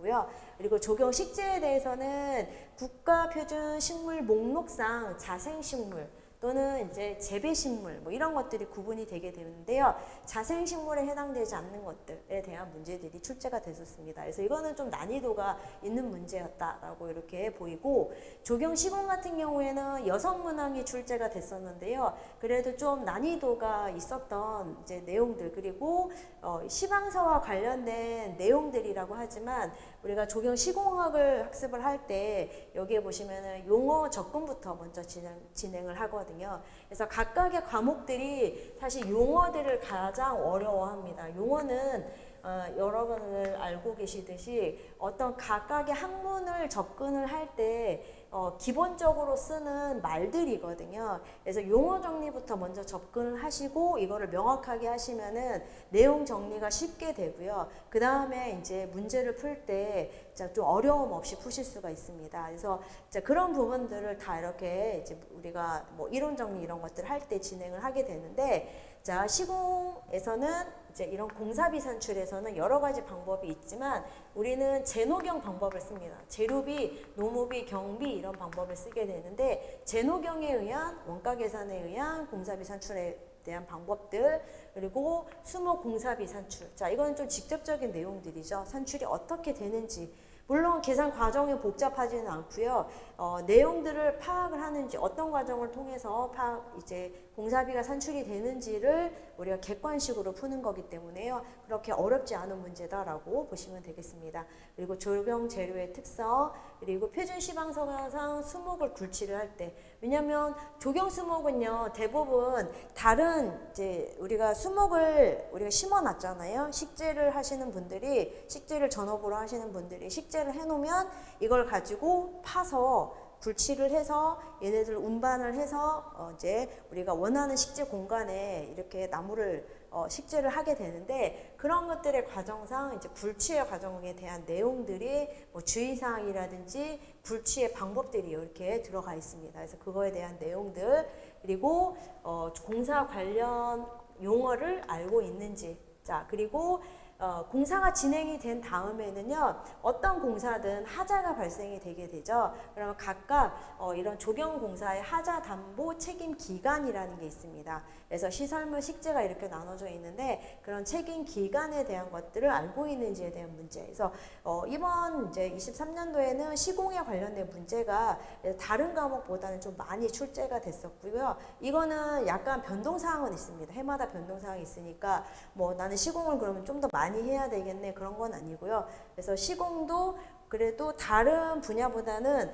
그리고 조경 식재에 대해서는 국가표준 식물 목록상 자생식물 또는 이제 재배식물 뭐 이런 것들이 구분이 되게 되는데요. 자생식물에 해당되지 않는 것들에 대한 문제들이 출제가 됐었습니다. 그래서 이거는 좀 난이도가 있는 문제였다라고 이렇게 보이고, 조경 시공 같은 경우에는 여성 문항이 출제가 됐었는데요. 그래도 좀 난이도가 있었던 이제 내용들, 그리고 시방서와 관련된 내용들이라고 하지만 우리가 조경 시공학을 학습을 할 때 여기에 보시면은 용어 접근부터 먼저 진행을 하거든요. 그래서 각각의 과목들이 사실 용어들을 가장 어려워합니다. 용어는 여러분들 알고 계시듯이 어떤 각각의 학문을 접근을 할 때 기본적으로 쓰는 말들이거든요. 그래서 용어 정리부터 먼저 접근을 하시고 이거를 명확하게 하시면은 내용 정리가 쉽게 되고요. 그 다음에 이제 문제를 풀 때 좀 어려움 없이 푸실 수가 있습니다. 그래서 그런 부분들을 다 이렇게 이제 우리가 뭐 이론 정리 이런 것들 할 때 진행을 하게 되는데, 자 시공에서는 이제 이런 공사비 산출에서는 여러 가지 방법이 있지만 우리는 제노경 방법을 씁니다. 재료비, 노무비, 경비 이런 방법을 쓰게 되는데, 제노경에 의한 원가 계산에 의한 공사비 산출에 대한 방법들, 그리고 수목 공사비 산출. 자, 이건 좀 직접적인 내용들이죠. 산출이 어떻게 되는지. 물론 계산 과정이 복잡하지는 않고요. 내용들을 파악을 하는지, 어떤 과정을 통해서 이제 공사비가 산출이 되는지를 우리가 객관식으로 푸는 거기 때문에요. 그렇게 어렵지 않은 문제다라고 보시면 되겠습니다. 그리고 조경 재료의 특성, 그리고 표준 시방서상 수목을 굴치를 할 때, 왜냐하면 조경 수목은요 대부분 다른 이제 우리가 수목을 우리가 심어놨잖아요. 식재를 하시는 분들이, 식재를 전업으로 하시는 분들이 식재를 해놓으면 이걸 가지고 파서 굴치를 해서 얘네들 운반을 해서 이제 우리가 원하는 식재 공간에 이렇게 나무를 식재를 하게 되는데, 그런 것들의 과정상 이제 굴치의 과정에 대한 내용들이 뭐 주의사항이라든지 굴치의 방법들이 이렇게 들어가 있습니다. 그래서 그거에 대한 내용들, 그리고 공사 관련 용어를 알고 있는지, 자 그리고 공사가 진행이 된 다음에는요, 어떤 공사든 하자가 발생이 되게 되죠. 그러면 각각 이런 조경 공사의 하자 담보 책임 기간이라는 게 있습니다. 그래서 시설물 식재가 이렇게 나눠져 있는데, 그런 책임 기간에 대한 것들을 알고 있는지에 대한 문제. 그래서 이번 이제 23년도에는 시공에 관련된 문제가 다른 과목보다는 좀 많이 출제가 됐었고요. 이거는 약간 변동사항은 있습니다. 해마다 변동사항이 있으니까 뭐 나는 시공을 그러면 좀 더 많이 해야 되겠네, 그런 건 아니고요. 그래서 시공도 그래도 다른 분야보다는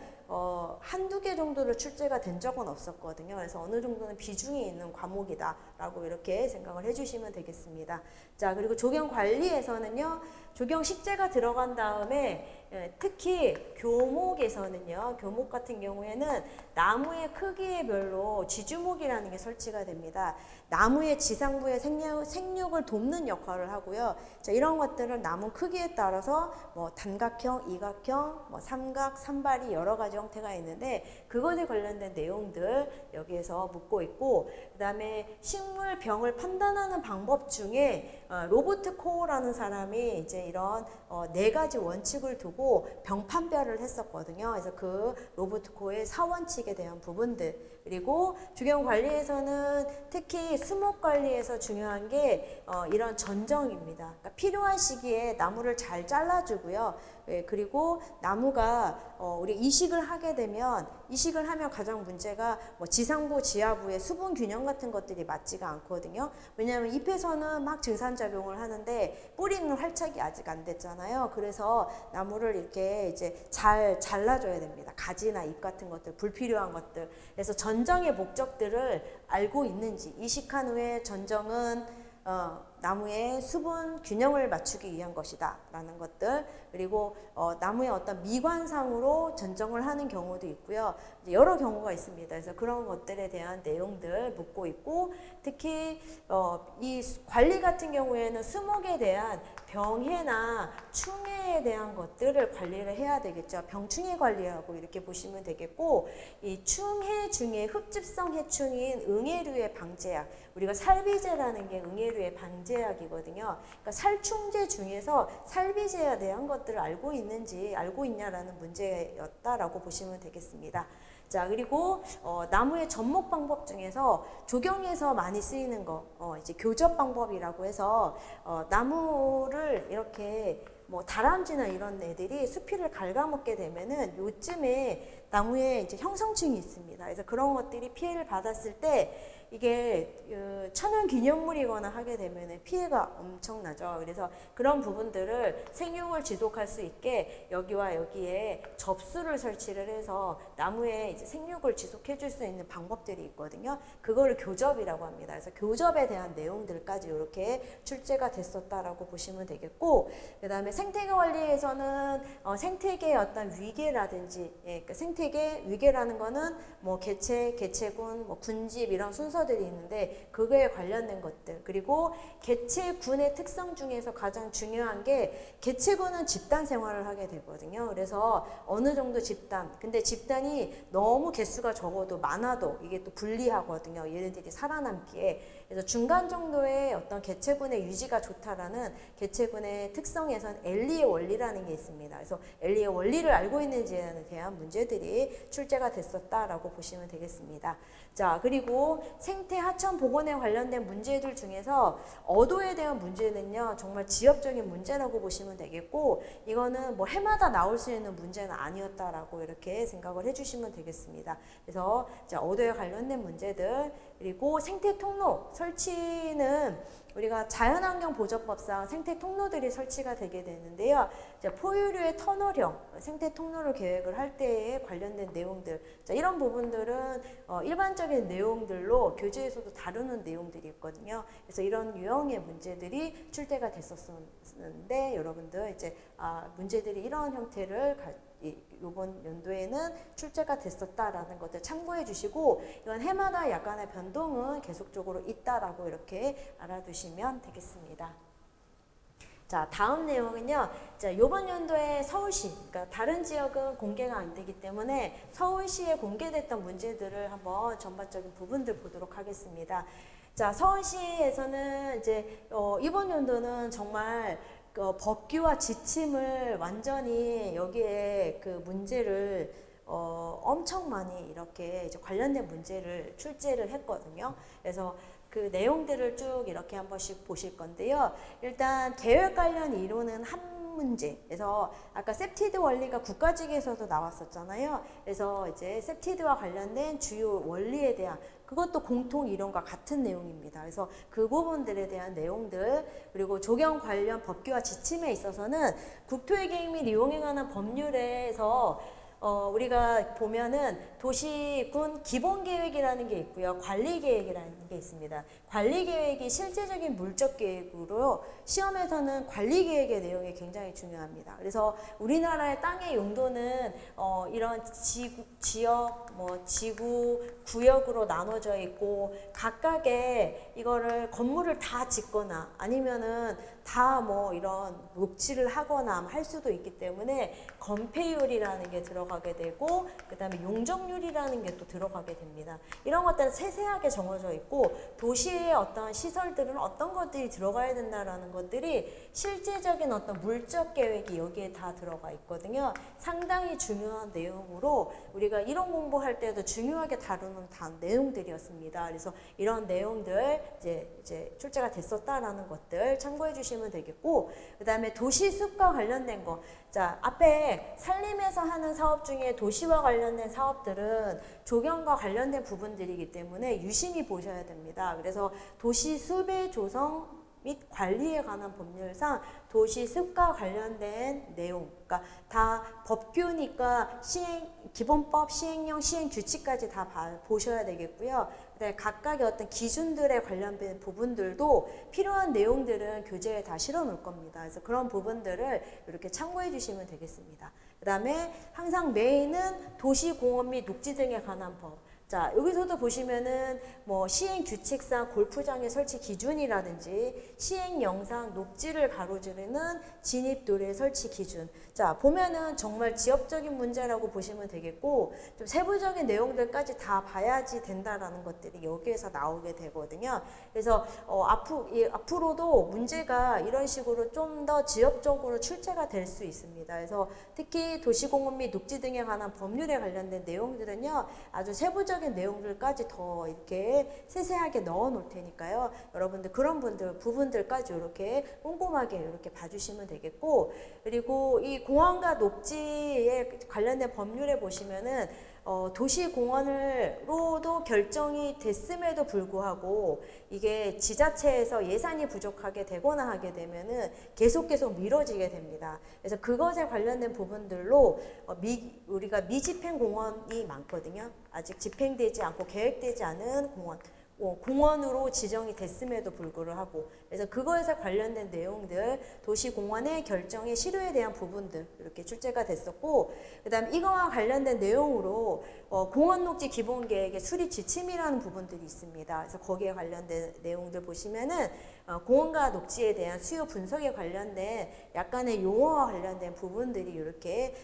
한두 개 정도로 출제가 된 적은 없었거든요. 그래서 어느 정도는 비중이 있는 과목이다라고 이렇게 생각을 해주시면 되겠습니다. 자, 그리고 조경 관리에서는요, 조경 식재가 들어간 다음에 특히 교목에서는요, 교목 같은 경우에는 나무의 크기에 별로 지주목이라는 게 설치가 됩니다. 나무의 지상부의 생육을 돕는 역할을 하고요. 자, 이런 것들을 나무 크기에 따라서 뭐 단각형, 이각형, 뭐 삼각, 삼발이 여러 가지 형태가 있는데 그것에 관련된 내용들 여기에서 묻고 있고, 그 다음에 식물 병을 판단하는 방법 중에 로버트 코어라는 사람이 이제 이런 네 가지 원칙을 두고 병판별을 했었거든요. 그래서 그 로버트 코어의 4원칙에 대한 부분들, 그리고 조경 관리에서는 특히 수목 관리에서 중요한 게 이런 전정입니다. 그러니까 필요한 시기에 나무를 잘 잘라주고요. 예, 그리고 나무가 우리 이식을 하게 되면, 이식을 하면 가장 문제가 뭐 지상부, 지하부의 수분 균형 같은 것들이 맞지가 않거든요. 왜냐하면 잎에서는 막 증산작용을 하는데 뿌리는 활착이 아직 안 됐잖아요. 그래서 나무를 이렇게 이제 잘 잘라줘야 됩니다. 가지나 잎 같은 것들, 불필요한 것들. 그래서 전정의 목적들을 알고 있는지, 이식한 후에 전정은 나무의 수분 균형을 맞추기 위한 것이다 라는 것들, 그리고 나무의 어떤 미관상으로 전정을 하는 경우도 있고요. 여러 경우가 있습니다. 그래서 그런 것들에 대한 내용들 묻고 있고, 특히 이 관리 같은 경우에는 수목에 대한 병해나 충해에 대한 것들을 관리를 해야 되겠죠. 병충해 관리하고 이렇게 보시면 되겠고, 이 충해 중에 흡집성 해충인 응애류의 방제약, 우리가 살비제라는 게 응애류의 방제약이거든요. 그러니까 살충제 중에서 살비제에 대한 것들을 알고 있는지, 알고 있냐라는 문제였다라고 보시면 되겠습니다. 자, 그리고 나무의 접목 방법 중에서 조경에서 많이 쓰이는 거, 이제 교접 방법이라고 해서 나무를 이렇게 뭐 다람쥐나 이런 애들이 수피를 갉아먹게 되면은 요즘에 나무에 이제 형성층이 있습니다. 그래서 그런 것들이 피해를 받았을 때 이게 천연기념물이거나 하게 되면 피해가 엄청나죠. 그래서 그런 부분들을 생육을 지속할 수 있게 여기와 여기에 접수를 설치를 해서 나무에 이제 생육을 지속해 줄 수 있는 방법들이 있거든요. 그거를 교접이라고 합니다. 그래서 교접에 대한 내용들까지 이렇게 출제가 됐었다라고 보시면 되겠고, 그 다음에 생태계 관리에서는 생태계의 어떤 위계라든지, 그 생태계 위계라는 거는 뭐 개체, 개체군, 뭐 군집 이런 순서들이 있는데 그거에 관련된 것들, 그리고 개체군의 특성 중에서 가장 중요한 게 개체군은 집단 생활을 하게 되거든요. 그래서 어느 정도 집단, 근데 집단이 너무 개수가 적어도 많아도 이게 또 불리하거든요. 얘네들이 살아남기에. 그래서 중간 정도의 어떤 개체군의 유지가 좋다라는 개체군의 특성에선 엘리의 원리라는 게 있습니다. 그래서 엘리의 원리를 알고 있는지에 대한 문제들이 출제가 됐었다라고 보시면 되겠습니다. 자, 그리고 생태 하천 복원에 관련된 문제들 중에서 어도에 대한 문제는요, 정말 지엽적인 문제라고 보시면 되겠고, 이거는 뭐 해마다 나올 수 있는 문제는 아니었다라고 이렇게 생각을 해주시면 되겠습니다. 그래서 자, 어도에 관련된 문제들, 그리고 생태 통로 설치는 우리가 자연환경보전법상 생태 통로들이 설치가 되게 되는데요. 포유류의 터널형 생태 통로를 계획을 할 때에 관련된 내용들, 자, 이런 부분들은 일반적인 내용들로 교재에서도 다루는 내용들이 있거든요. 그래서 이런 유형의 문제들이 출제가 됐었는데 여러분들 이제 문제들이 이런 형태를 이번 연도에는 출제가 됐었다라는 것들 참고해 주시고, 이건 해마다 약간의 변동은 계속적으로 있다라고 이렇게 알아두시면 되겠습니다. 자, 다음 내용은요. 자, 이번 연도에 서울시, 그러니까 다른 지역은 공개가 안 되기 때문에 서울시에 공개됐던 문제들을 한번 전반적인 부분들 보도록 하겠습니다. 자, 서울시에서는 이제 이번 연도는 정말 법규와 지침을 완전히 여기에 그 문제를 엄청 많이 이렇게 이제 관련된 문제를 출제를 했거든요. 그래서 그 내용들을 쭉 이렇게 한 번씩 보실 건데요. 일단 계획 관련 이론은 한 문제. 그래서 아까 셉티드 원리가 국가직에서도 나왔었잖아요. 그래서 이제 셉티드와 관련된 주요 원리에 대한, 그것도 공통 이론과 같은 내용입니다. 그래서 그 부분들에 대한 내용들, 그리고 조경 관련 법규와 지침에 있어서는 국토의 계획 및 이용에 관한 법률에서 우리가 보면은 도시군 기본계획이라는 게 있고요. 관리계획이라는 게 있습니다. 관리계획이 실제적인 물적 계획으로 시험에서는 관리계획의 내용이 굉장히 중요합니다. 그래서 우리나라의 땅의 용도는 이런 지역, 지구, 구역으로 나눠져 있고 각각의 이거를 건물을 다 짓거나 아니면은 다 이런 녹지를 하거나 할 수도 있기 때문에 건폐율이라는 게 들어가게 되고 그 다음에 용적률이라는 게 또 들어가게 됩니다. 이런 것들은 세세하게 정해져 있고 도시의 어떤 시설들은 어떤 것들이 들어가야 된다라는 것들이 실제적인 어떤 물적 계획이 여기에 다 들어가 있거든요. 상당히 중요한 내용으로 우리가 이론 공부할 때도 중요하게 다루는 내용들이었습니다. 그래서 이런 내용들 이제 출제가 됐었다라는 것들 참고해 주시면 되겠고 그 다음에 도시숲과 관련된 거. 자, 앞에 산림에서 하는 사업 중에 도시와 관련된 사업들은 조경과 관련된 부분들이기 때문에 유심히 보셔야 됩니다. 그래서 도시숲의 조성 및 관리에 관한 법률상 도시숲과 관련된 내용, 그러니까 다 법규니까 기본법, 시행령, 시행규칙까지 다 보셔야 되겠고요. 그다음에 각각의 어떤 기준들에 관련된 부분들도 필요한 내용들은 교재에 다 실어 놓을 겁니다. 그래서 그런 부분들을 이렇게 참고해 주시면 되겠습니다. 그 다음에 항상 메인은 도시공원 및 녹지 등에 관한 법. 자, 여기서도 보시면은 시행 규칙상 골프장의 설치 기준이라든지 시행령상 녹지를 가로지르는 진입도로의 설치 기준. 자, 보면은 정말 지역적인 문제라고 보시면 되겠고 좀 세부적인 내용들까지 다 봐야지 된다라는 것들이 여기에서 나오게 되거든요. 그래서 앞으로도 문제가 이런 식으로 좀 더 지역적으로 출제가 될 수 있습니다. 그래서 특히 도시공원 및 녹지 등에 관한 법률에 관련된 내용들은요, 아주 세부적인 내용들까지 더 이렇게 세세하게 넣어 놓을 테니까요. 여러분들 그런 부분들까지 이렇게 꼼꼼하게 이렇게 봐주시면 되겠고, 그리고 이 공원과 녹지에 관련된 법률에 보시면은 도시공원으로도 결정이 됐음에도 불구하고 이게 지자체에서 예산이 부족하게 되거나 하게 되면은 계속 미뤄지게 됩니다. 그래서 그것에 관련된 부분들로 우리가 미집행 공원이 많거든요. 아직 집행되지 않고 계획되지 않은 공원으로 지정이 됐음에도 불구하고 그래서 그거에서 관련된 내용들 도시공원의 결정의 실효에 대한 부분들 이렇게 출제가 됐었고 그 다음 이거와 관련된 내용으로 공원녹지 기본계획의 수립 지침이라는 부분들이 있습니다. 그래서 거기에 관련된 내용들 보시면은 공원과 녹지에 대한 수요 분석에 관련된 약간의 용어와 관련된 부분들이 이렇게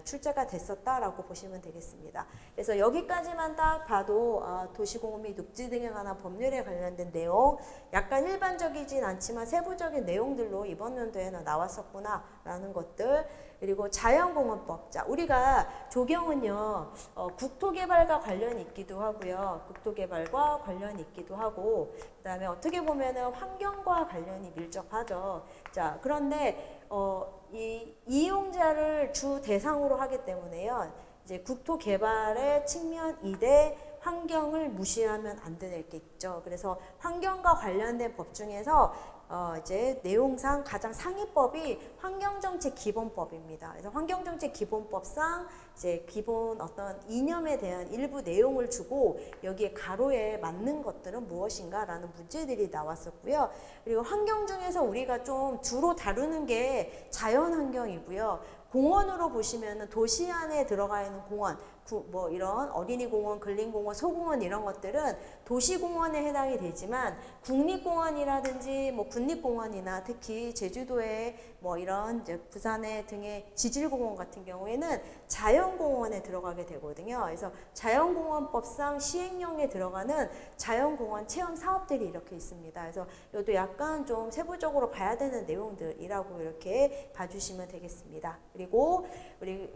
출제가 됐었다라고 보시면 되겠습니다. 그래서 여기까지만 딱 봐도 도시공원 및 녹지 등에 관한 법률에 관련된 내용 약간 일반적이진 않지만 세부적인 내용들로 이번 연도에는 나왔었구나 라는 것들 그리고 자연공원법. 자, 우리가 조경은요, 국토개발과 관련이 있기도 하고요. 국토개발과 관련이 있기도 하고, 그 다음에 어떻게 보면은 환경과 관련이 밀접하죠. 자, 그런데, 이 이용자를 주 대상으로 하기 때문에요. 이제 국토개발의 측면 2대 환경을 무시하면 안 되는 게 있죠. 그래서 환경과 관련된 법 중에서 이제 내용상 가장 상위법이 환경정책기본법입니다. 그래서 환경정책기본법상 이제 기본 어떤 이념에 대한 일부 내용을 주고 여기에 가로에 맞는 것들은 무엇인가라는 문제들이 나왔었고요. 그리고 환경 중에서 우리가 좀 주로 다루는 게 자연환경이고요. 공원으로 보시면은 도시 안에 들어가 있는 공원, 이런 어린이공원, 근린공원, 소공원 이런 것들은 도시공원에 해당이 되지만 국립공원이라든지 국립공원이나 특히 제주도의 이런 이제 부산의 등의 지질공원 같은 경우에는 자연공원에 들어가게 되거든요. 그래서 자연공원법상 시행령에 들어가는 자연공원 체험 사업들이 이렇게 있습니다. 그래서 이것도 약간 좀 세부적으로 봐야 되는 내용들이라고 이렇게 봐주시면 되겠습니다. 그리고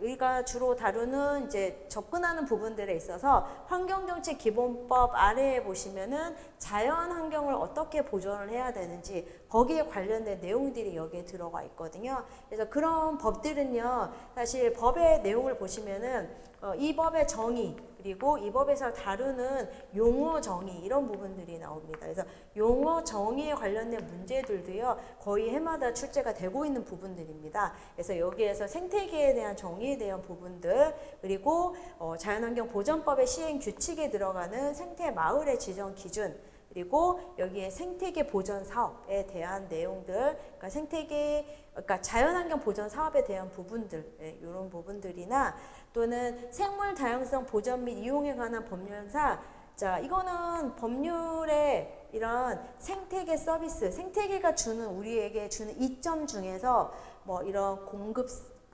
우리가 주로 다루는 이제 접근하는 부분들에 있어서 환경정책 기본법 아래에 보시면은 자연 환경을 어떻게 보존을 해야 되는지 거기에 관련된 내용들이 여기에 들어가 있거든요. 그래서 그런 법들은요, 사실 법의 내용을 보시면은 이 법의 정의 그리고 이 법에서 다루는 용어 정의 이런 부분들이 나옵니다. 그래서 용어 정의에 관련된 문제들도요 거의 해마다 출제가 되고 있는 부분들입니다. 그래서 여기에서 생태계에 대한 정의에 대한 부분들 그리고 자연환경 보전법의 시행 규칙에 들어가는 생태 마을의 지정 기준 그리고 여기에 생태계 보전 사업에 대한 내용들, 그러니까 자연환경 보전 사업에 대한 부분들, 이런 부분들이나 또는 생물 다양성 보전 및 이용에 관한 법률사, 자 이거는 법률의 이런 생태계 서비스, 생태계가 주는 우리에게 주는 이점 중에서 뭐 이런 공급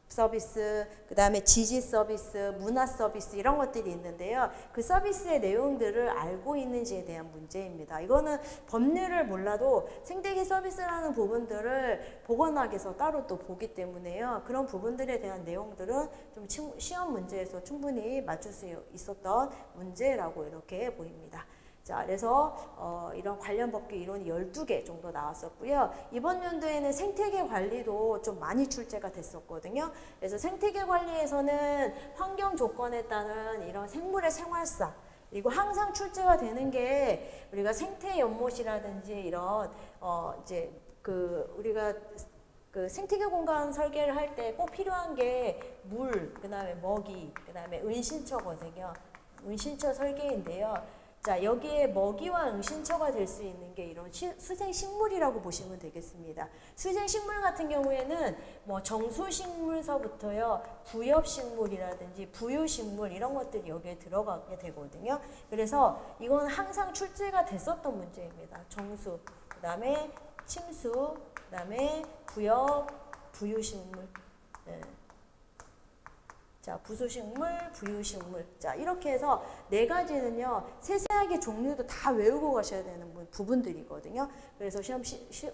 서비스, 그 다음에 지지 서비스, 문화 서비스 이런 것들이 있는데요. 그 서비스의 내용들을 알고 있는지에 대한 문제입니다. 이거는 법률을 몰라도 생태계 서비스라는 부분들을 보건학에서 따로 또 보기 때문에요. 그런 부분들에 대한 내용들은 좀 시험 문제에서 충분히 맞출 수 있었던 문제라고 이렇게 보입니다. 자, 그래서 이런 관련 법규 이론이 12개 정도 나왔었고요. 이번 연도에는 생태계 관리도 좀 많이 출제가 됐었거든요. 그래서 생태계 관리에서는 환경 조건에 따른 이런 생물의 생활상 그리고 항상 출제가 되는 게 우리가 생태 연못이라든지 이런 이제 우리가 그 생태계 공간 설계를 할 때 꼭 필요한 게 물, 그다음에 먹이, 그다음에 은신처거든요. 은신처 설계인데요. 자, 여기에 먹이와 은신처가 될 수 있는 게 이런 수생식물이라고 보시면 되겠습니다. 수생식물 같은 경우에는 뭐 정수식물서부터요, 부엽식물이라든지 부유식물 이런 것들이 여기에 들어가게 되거든요. 그래서 이건 항상 출제가 됐었던 문제입니다. 정수, 그 다음에 침수, 그 다음에 부엽, 부유식물. 네. 자, 부수식물, 부유식물. 자, 이렇게 해서 네 가지는요, 세세하게 종류도 다 외우고 가셔야 되는 부분들이거든요. 그래서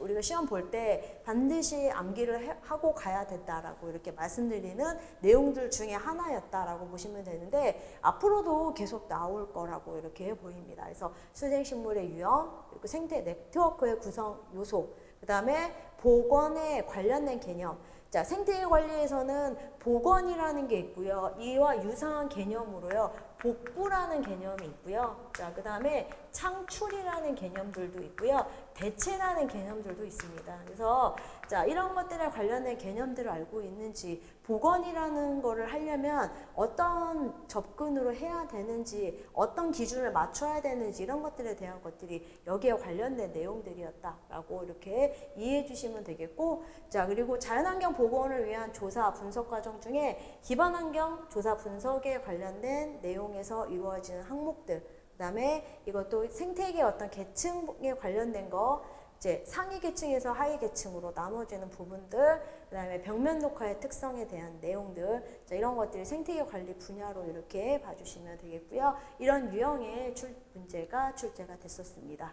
우리가 시험 볼 때 반드시 암기를 하고 가야 된다라고 이렇게 말씀드리는 내용들 중에 하나였다라고 보시면 되는데, 앞으로도 계속 나올 거라고 이렇게 보입니다. 그래서 수생식물의 유형, 그리고 생태 네트워크의 구성 요소, 그 다음에 보건에 관련된 개념. 자, 생태계 관리에서는 복원이라는 게 있고요. 이와 유사한 개념으로요. 복구라는 개념이 있고요. 자, 그 다음에 창출이라는 개념들도 있고요. 대체라는 개념들도 있습니다. 그래서 자, 이런 것들에 관련된 개념들을 알고 있는지, 복원이라는 거를 하려면 어떤 접근으로 해야 되는지, 어떤 기준을 맞춰야 되는지 이런 것들에 대한 것들이 여기에 관련된 내용들이었다라고 이렇게 이해해 주시면 되겠고, 자, 그리고 자연환경 복원을 위한 조사 분석 과정 중에 기반환경 조사 분석에 관련된 내용에서 이루어지는 항목들, 그 다음에 이것도 생태계 어떤 계층에 관련된 거, 이제 상위 계층에서 하위 계층으로 나눠지는 부분들, 그 다음에 벽면 녹화의 특성에 대한 내용들, 자, 이런 것들이 생태계 관리 분야로 이렇게 봐주시면 되겠고요. 이런 유형의 문제가 출제가 됐었습니다.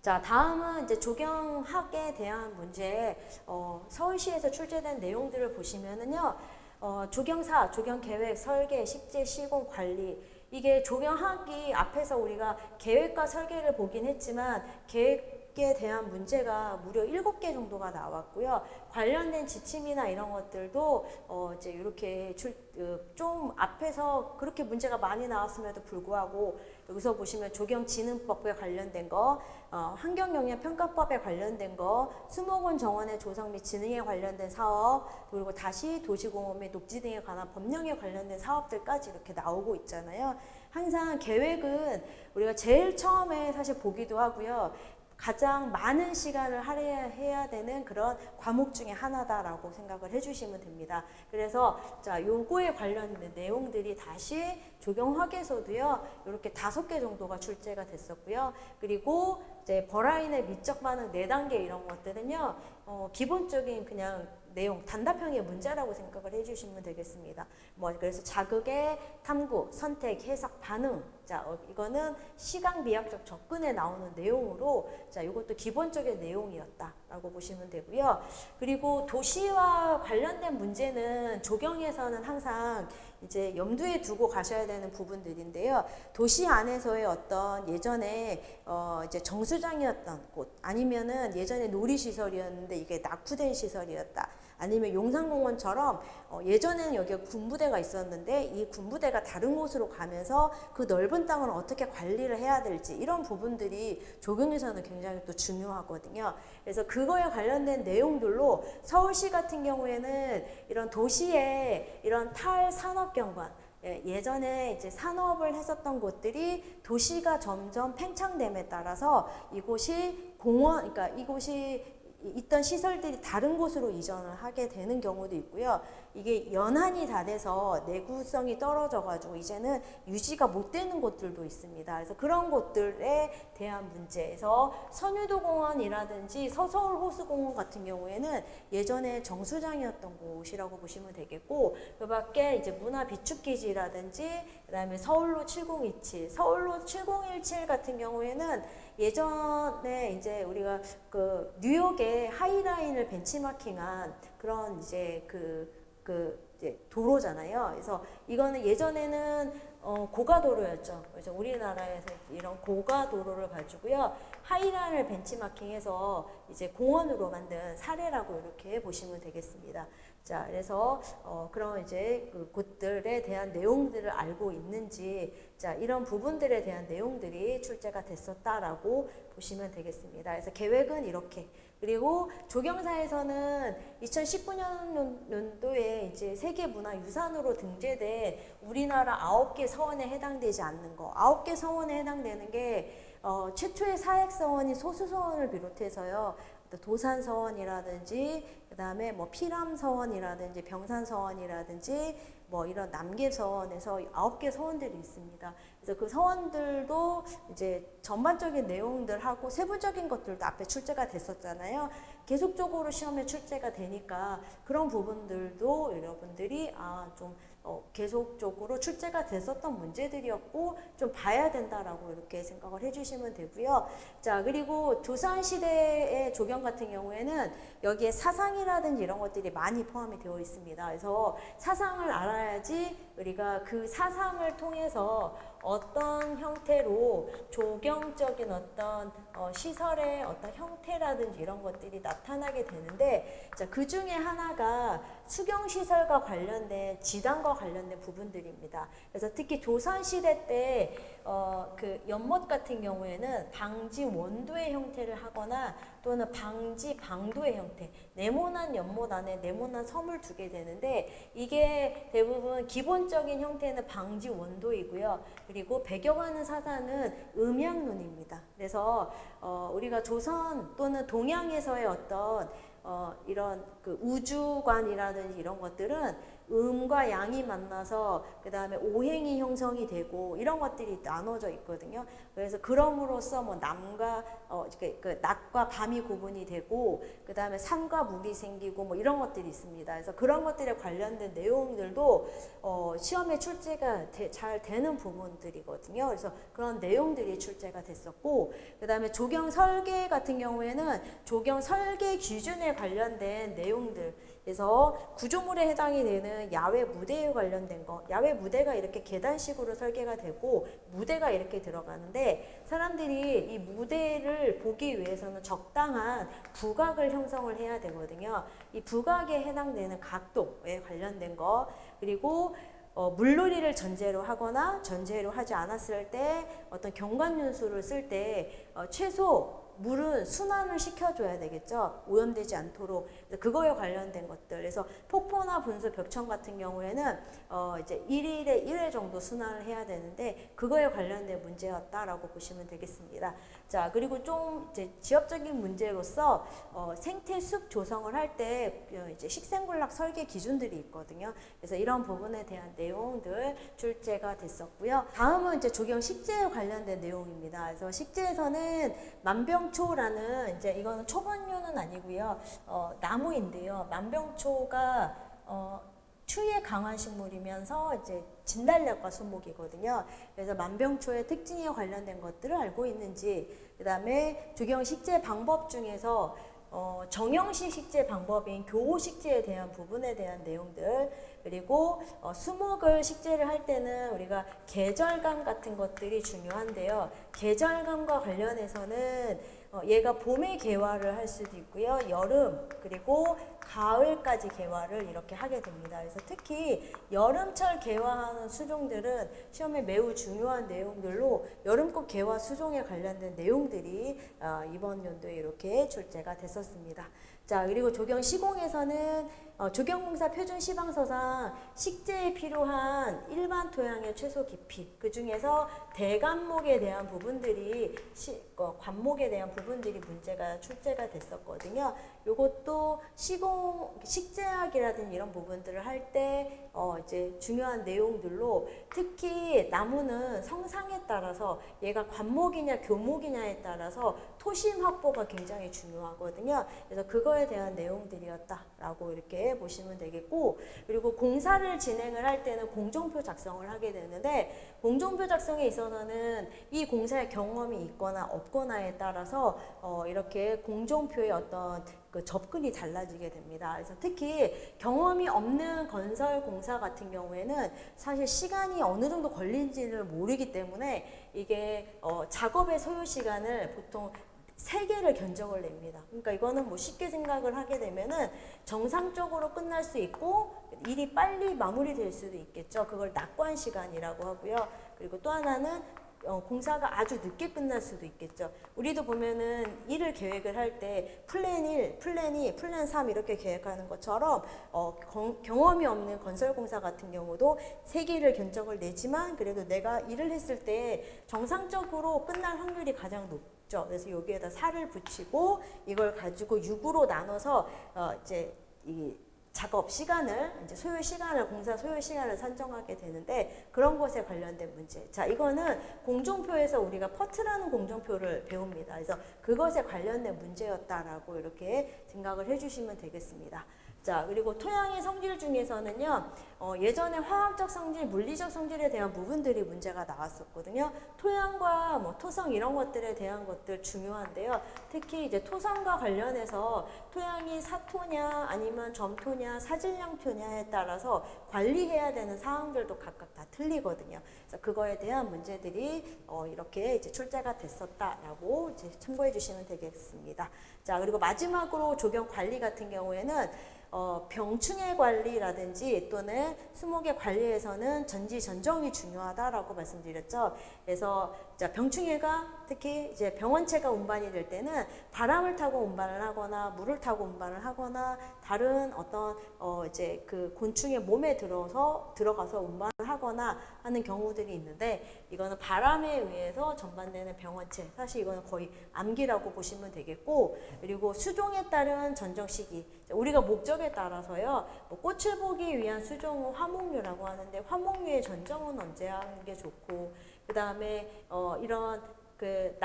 자, 다음은 이제 조경학에 대한 문제, 서울시에서 출제된 내용들을 보시면은요, 조경사, 조경계획, 설계, 식재, 시공, 관리, 이게 조경학이 앞에서 우리가 계획과 설계를 보긴 했지만 계획에 대한 문제가 무려 7개 정도가 나왔고요. 관련된 지침이나 이런 것들도 이제 이렇게 좀 앞에서 그렇게 문제가 많이 나왔음에도 불구하고 여기서 보시면 조경진흥법에 관련된 거, 환경영향평가법에 관련된 거, 수목원 정원의 조성 및 진흥에 관련된 사업, 그리고 다시 도시공업 및 녹지 등에 관한 법령에 관련된 사업들까지 이렇게 나오고 있잖아요. 항상 계획은 우리가 제일 처음에 사실 보기도 하고요. 가장 많은 시간을 할애해야 되는 그런 과목 중에 하나다라고 생각을 해주시면 됩니다. 그래서 자, 요거에 관련된 내용들이 다시 조경학에서도요, 이렇게 5개 정도가 출제가 됐었고요. 그리고 이제 버라인의 미적 반응 4단계 이런 것들은요, 기본적인 그냥 내용, 단답형의 문제라고 생각을 해주시면 되겠습니다. 그래서 자극의 탐구, 선택, 해석, 반응. 자, 이거는 시각 미학적 접근에 나오는 내용으로, 자, 이것도 기본적인 내용이었다라고 보시면 되고요. 그리고 도시와 관련된 문제는 조경에서는 항상 이제 염두에 두고 가셔야 되는 부분들인데요. 도시 안에서의 어떤 예전에 이제 정수장이었던 곳, 아니면은 예전에 놀이시설이었는데 이게 낙후된 시설이었다. 아니면 용산공원처럼 예전에는 여기에 군부대가 있었는데 이 군부대가 다른 곳으로 가면서 그 넓은 땅을 어떻게 관리를 해야 될지 이런 부분들이 조경에서는 굉장히 또 중요하거든요. 그래서 그거에 관련된 내용들로 서울시 같은 경우에는 이런 도시의 이런 탈산업경관 예전에 이제 산업을 했었던 곳들이 도시가 점점 팽창됨에 따라서 이곳이 공원, 그러니까 이곳이 있던 시설들이 다른 곳으로 이전을 하게 되는 경우도 있고요. 이게 연한이 다 돼서 내구성이 떨어져가지고 이제는 유지가 못 되는 곳들도 있습니다. 그래서 그런 곳들에 대한 문제에서 선유도공원이라든지 서서울 호수공원 같은 경우에는 예전에 정수장이었던 곳이라고 보시면 되겠고, 그 밖에 이제 문화비축기지라든지 그다음에 서울로 7027, 서울로 7017 같은 경우에는 예전에 이제 우리가 그 뉴욕의 하이라인을 벤치마킹한 그런 이제 이제 도로잖아요. 그래서 이거는 예전에는 고가도로였죠. 그래서 우리나라에서 이런 고가도로를 가지고요. 하이라인을 벤치마킹해서 이제 공원으로 만든 사례라고 이렇게 보시면 되겠습니다. 자, 그래서 그런 이제 그 곳들에 대한 내용들을 알고 있는지, 자, 이런 부분들에 대한 내용들이 출제가 됐었다라고 보시면 되겠습니다. 그래서 계획은 이렇게. 그리고 조경사에서는 2019년도에 이제 세계문화유산으로 등재된 우리나라 9개 서원에 해당되지 않는 거, 9개 서원에 해당되는 게 최초의 사획서원이 소수서원을 비롯해서요. 도산서원이라든지 그다음에 뭐 피람서원이라든지 병산서원이라든지 뭐 이런 남계서원에서 9개 서원들이 있습니다. 그래서 그 서원들도 이제 전반적인 내용들하고 세부적인 것들도 앞에 출제가 됐었잖아요. 계속적으로 시험에 출제가 되니까 그런 부분들도 여러분들이 좀 계속적으로 출제가 됐었던 문제들이었고 좀 봐야 된다라고 이렇게 생각을 해주시면 되고요. 자, 그리고 조선시대의 조경 같은 경우에는 여기에 사상이라든지 이런 것들이 많이 포함이 되어 있습니다. 그래서 사상을 알아야지 우리가 그 사상을 통해서 어떤 형태로 조경적인 어떤 시설의 어떤 형태라든지 이런 것들이 나타나게 되는데, 자, 그 중에 하나가 수경시설과 관련된 지단과 관련된 부분들입니다. 그래서 특히 조선시대 때 그 연못 같은 경우에는 방지 원도의 형태를 하거나 또는 방지 방도의 형태, 네모난 연못 안에 네모난 섬을 두게 되는데, 이게 대부분 기본적인 형태는 방지 원도이고요. 그리고 배경하는 사상은 음양론입니다. 그래서 우리가 조선 또는 동양에서의 어떤 이런 그 우주관이라든지 이런 것들은 음과 양이 만나서 그 다음에 오행이 형성이 되고 이런 것들이 나눠져 있거든요. 그래서 그럼으로써 뭐 남과 그 낮과 밤이 구분이 되고 그 다음에 산과 물이 생기고 뭐 이런 것들이 있습니다. 그래서 그런 것들에 관련된 내용들도 시험에 출제가 잘 되는 부분들이거든요. 그래서 그런 내용들이 출제가 됐었고, 그 다음에 조경 설계 같은 경우에는 조경 설계 기준에 관련된 내용들, 그래서 구조물에 해당이 되는 야외 무대에 관련된 거, 야외 무대가 이렇게 계단식으로 설계가 되고 무대가 이렇게 들어가는데, 사람들이 이 무대를 보기 위해서는 적당한 부각을 형성을 해야 되거든요. 이 부각에 해당되는 각도에 관련된 거, 그리고 물놀이를 전제로 하거나 전제로 하지 않았을 때 어떤 경관윤수를 쓸 때 최소 물은 순환을 시켜줘야 되겠죠. 오염되지 않도록. 그거에 관련된 것들. 그래서 폭포나 분수, 벽천 같은 경우에는 이제 1일에 1회 정도 순환을 해야 되는데 그거에 관련된 문제였다라고 보시면 되겠습니다. 자, 그리고 좀 이제 지역적인 문제로서 생태숲 조성을 할 때 이제 식생군락 설계 기준들이 있거든요. 그래서 이런 부분에 대한 내용들 출제가 됐었고요. 다음은 이제 조경 식재에 관련된 내용입니다. 그래서 식재에서는 만병초라는 이제 이거는 초본류는 아니고요. 나무인데요. 만병초가 추위에 강한 식물이면서 이제 진달래과 수목이거든요. 그래서 만병초의 특징에 관련된 것들을 알고 있는지, 그 다음에 조경 식재 방법 중에서 정형식 식재 방법인 교호 식재에 대한 부분에 대한 내용들, 그리고 수목을 식재를 할 때는 우리가 계절감 같은 것들이 중요한데요. 계절감과 관련해서는 얘가 봄에 개화를 할 수도 있고요. 여름 그리고 가을까지 개화를 이렇게 하게 됩니다. 그래서 특히 여름철 개화하는 수종들은 시험에 매우 중요한 내용들로 여름꽃 개화 수종에 관련된 내용들이 이번 연도에 이렇게 출제가 됐었습니다. 자, 그리고 조경 시공에서는 조경공사 표준 시방서상 식재에 필요한 일반 토양의 최소 깊이, 그 중에서 대관목에 대한 부분들이 관목에 대한 부분들이 문제가 출제가 됐었거든요. 요것도 식재학이라든지 이런 부분들을 할 때 이제 중요한 내용들로, 특히 나무는 성상에 따라서 얘가 관목이냐 교목이냐에 따라서 토심 확보가 굉장히 중요하거든요. 그래서 그거에 대한 내용들이었다라고 이렇게 보시면 되겠고, 그리고 공사를 진행을 할 때는 공정표 작성을 하게 되는데, 공정표 작성에 있어서는 이 공사의 경험이 있거나 없거나에 따라서 이렇게 공정표의 어떤 그 접근이 달라지게 됩니다. 그래서 특히 경험이 없는 건설 공사 같은 경우에는 사실 시간이 어느 정도 걸린지를 모르기 때문에 이게 작업의 소요 시간을 보통 3개를 견적을 냅니다. 그러니까 이거는 뭐 쉽게 생각을 하게 되면은 정상적으로 끝날 수 있고 일이 빨리 마무리될 수도 있겠죠. 그걸 낙관 시간이라고 하고요. 그리고 또 하나는 공사가 아주 늦게 끝날 수도 있겠죠. 우리도 보면은 일을 계획을 할 때 플랜 1, 플랜 2, 플랜 3 이렇게 계획하는 것처럼 경험이 없는 건설공사 같은 경우도 3개를 견적을 내지만 그래도 내가 일을 했을 때 정상적으로 끝날 확률이 가장 높죠. 그래서 여기에다 4를 붙이고 이걸 가지고 6으로 나눠서 이제 이 작업 시간을, 이제 소요 시간을, 공사 소요 시간을 산정하게 되는데, 그런 것에 관련된 문제. 자, 이거는 공정표에서 우리가 퍼트라는 공정표를 배웁니다. 그래서 그것에 관련된 문제였다라고 이렇게 생각을 해주시면 되겠습니다. 자, 그리고 토양의 성질 중에서는요, 예전에 화학적 성질, 물리적 성질에 대한 부분들이 문제가 나왔었거든요. 토양과 뭐 토성 이런 것들에 대한 것들 중요한데요. 특히 이제 토성과 관련해서 토양이 사토냐 아니면 점토냐 사질량토냐에 따라서 관리해야 되는 사항들도 각각 다 틀리거든요. 그래서 그거에 대한 문제들이 이렇게 이제 출제가 됐었다라고 이제 참고해 주시면 되겠습니다. 자, 그리고 마지막으로 조경 관리 같은 경우에는 병충해 관리라든지 또는 수목의 관리에서는 전지 전정이 중요하다라고 말씀드렸죠. 그래서 자, 병충해가 특히 이제 병원체가 운반이 될 때는 바람을 타고 운반을 하거나 물을 타고 운반을 하거나 다른 어떤 이제 그 곤충의 몸에 들어가서 운반을 하거나 하는 경우들이 있는데, 이거는 바람에 의해서 전반되는 병원체, 사실 이거는 거의 암기라고 보시면 되겠고, 그리고 수종에 따른 전정 시기, 우리가 목적에 따라서요, 뭐 꽃을 보기 위한 수종은 화목류라고 하는데 화목류의 전정은 언제 하는 게 좋고, 그 다음에 이런 그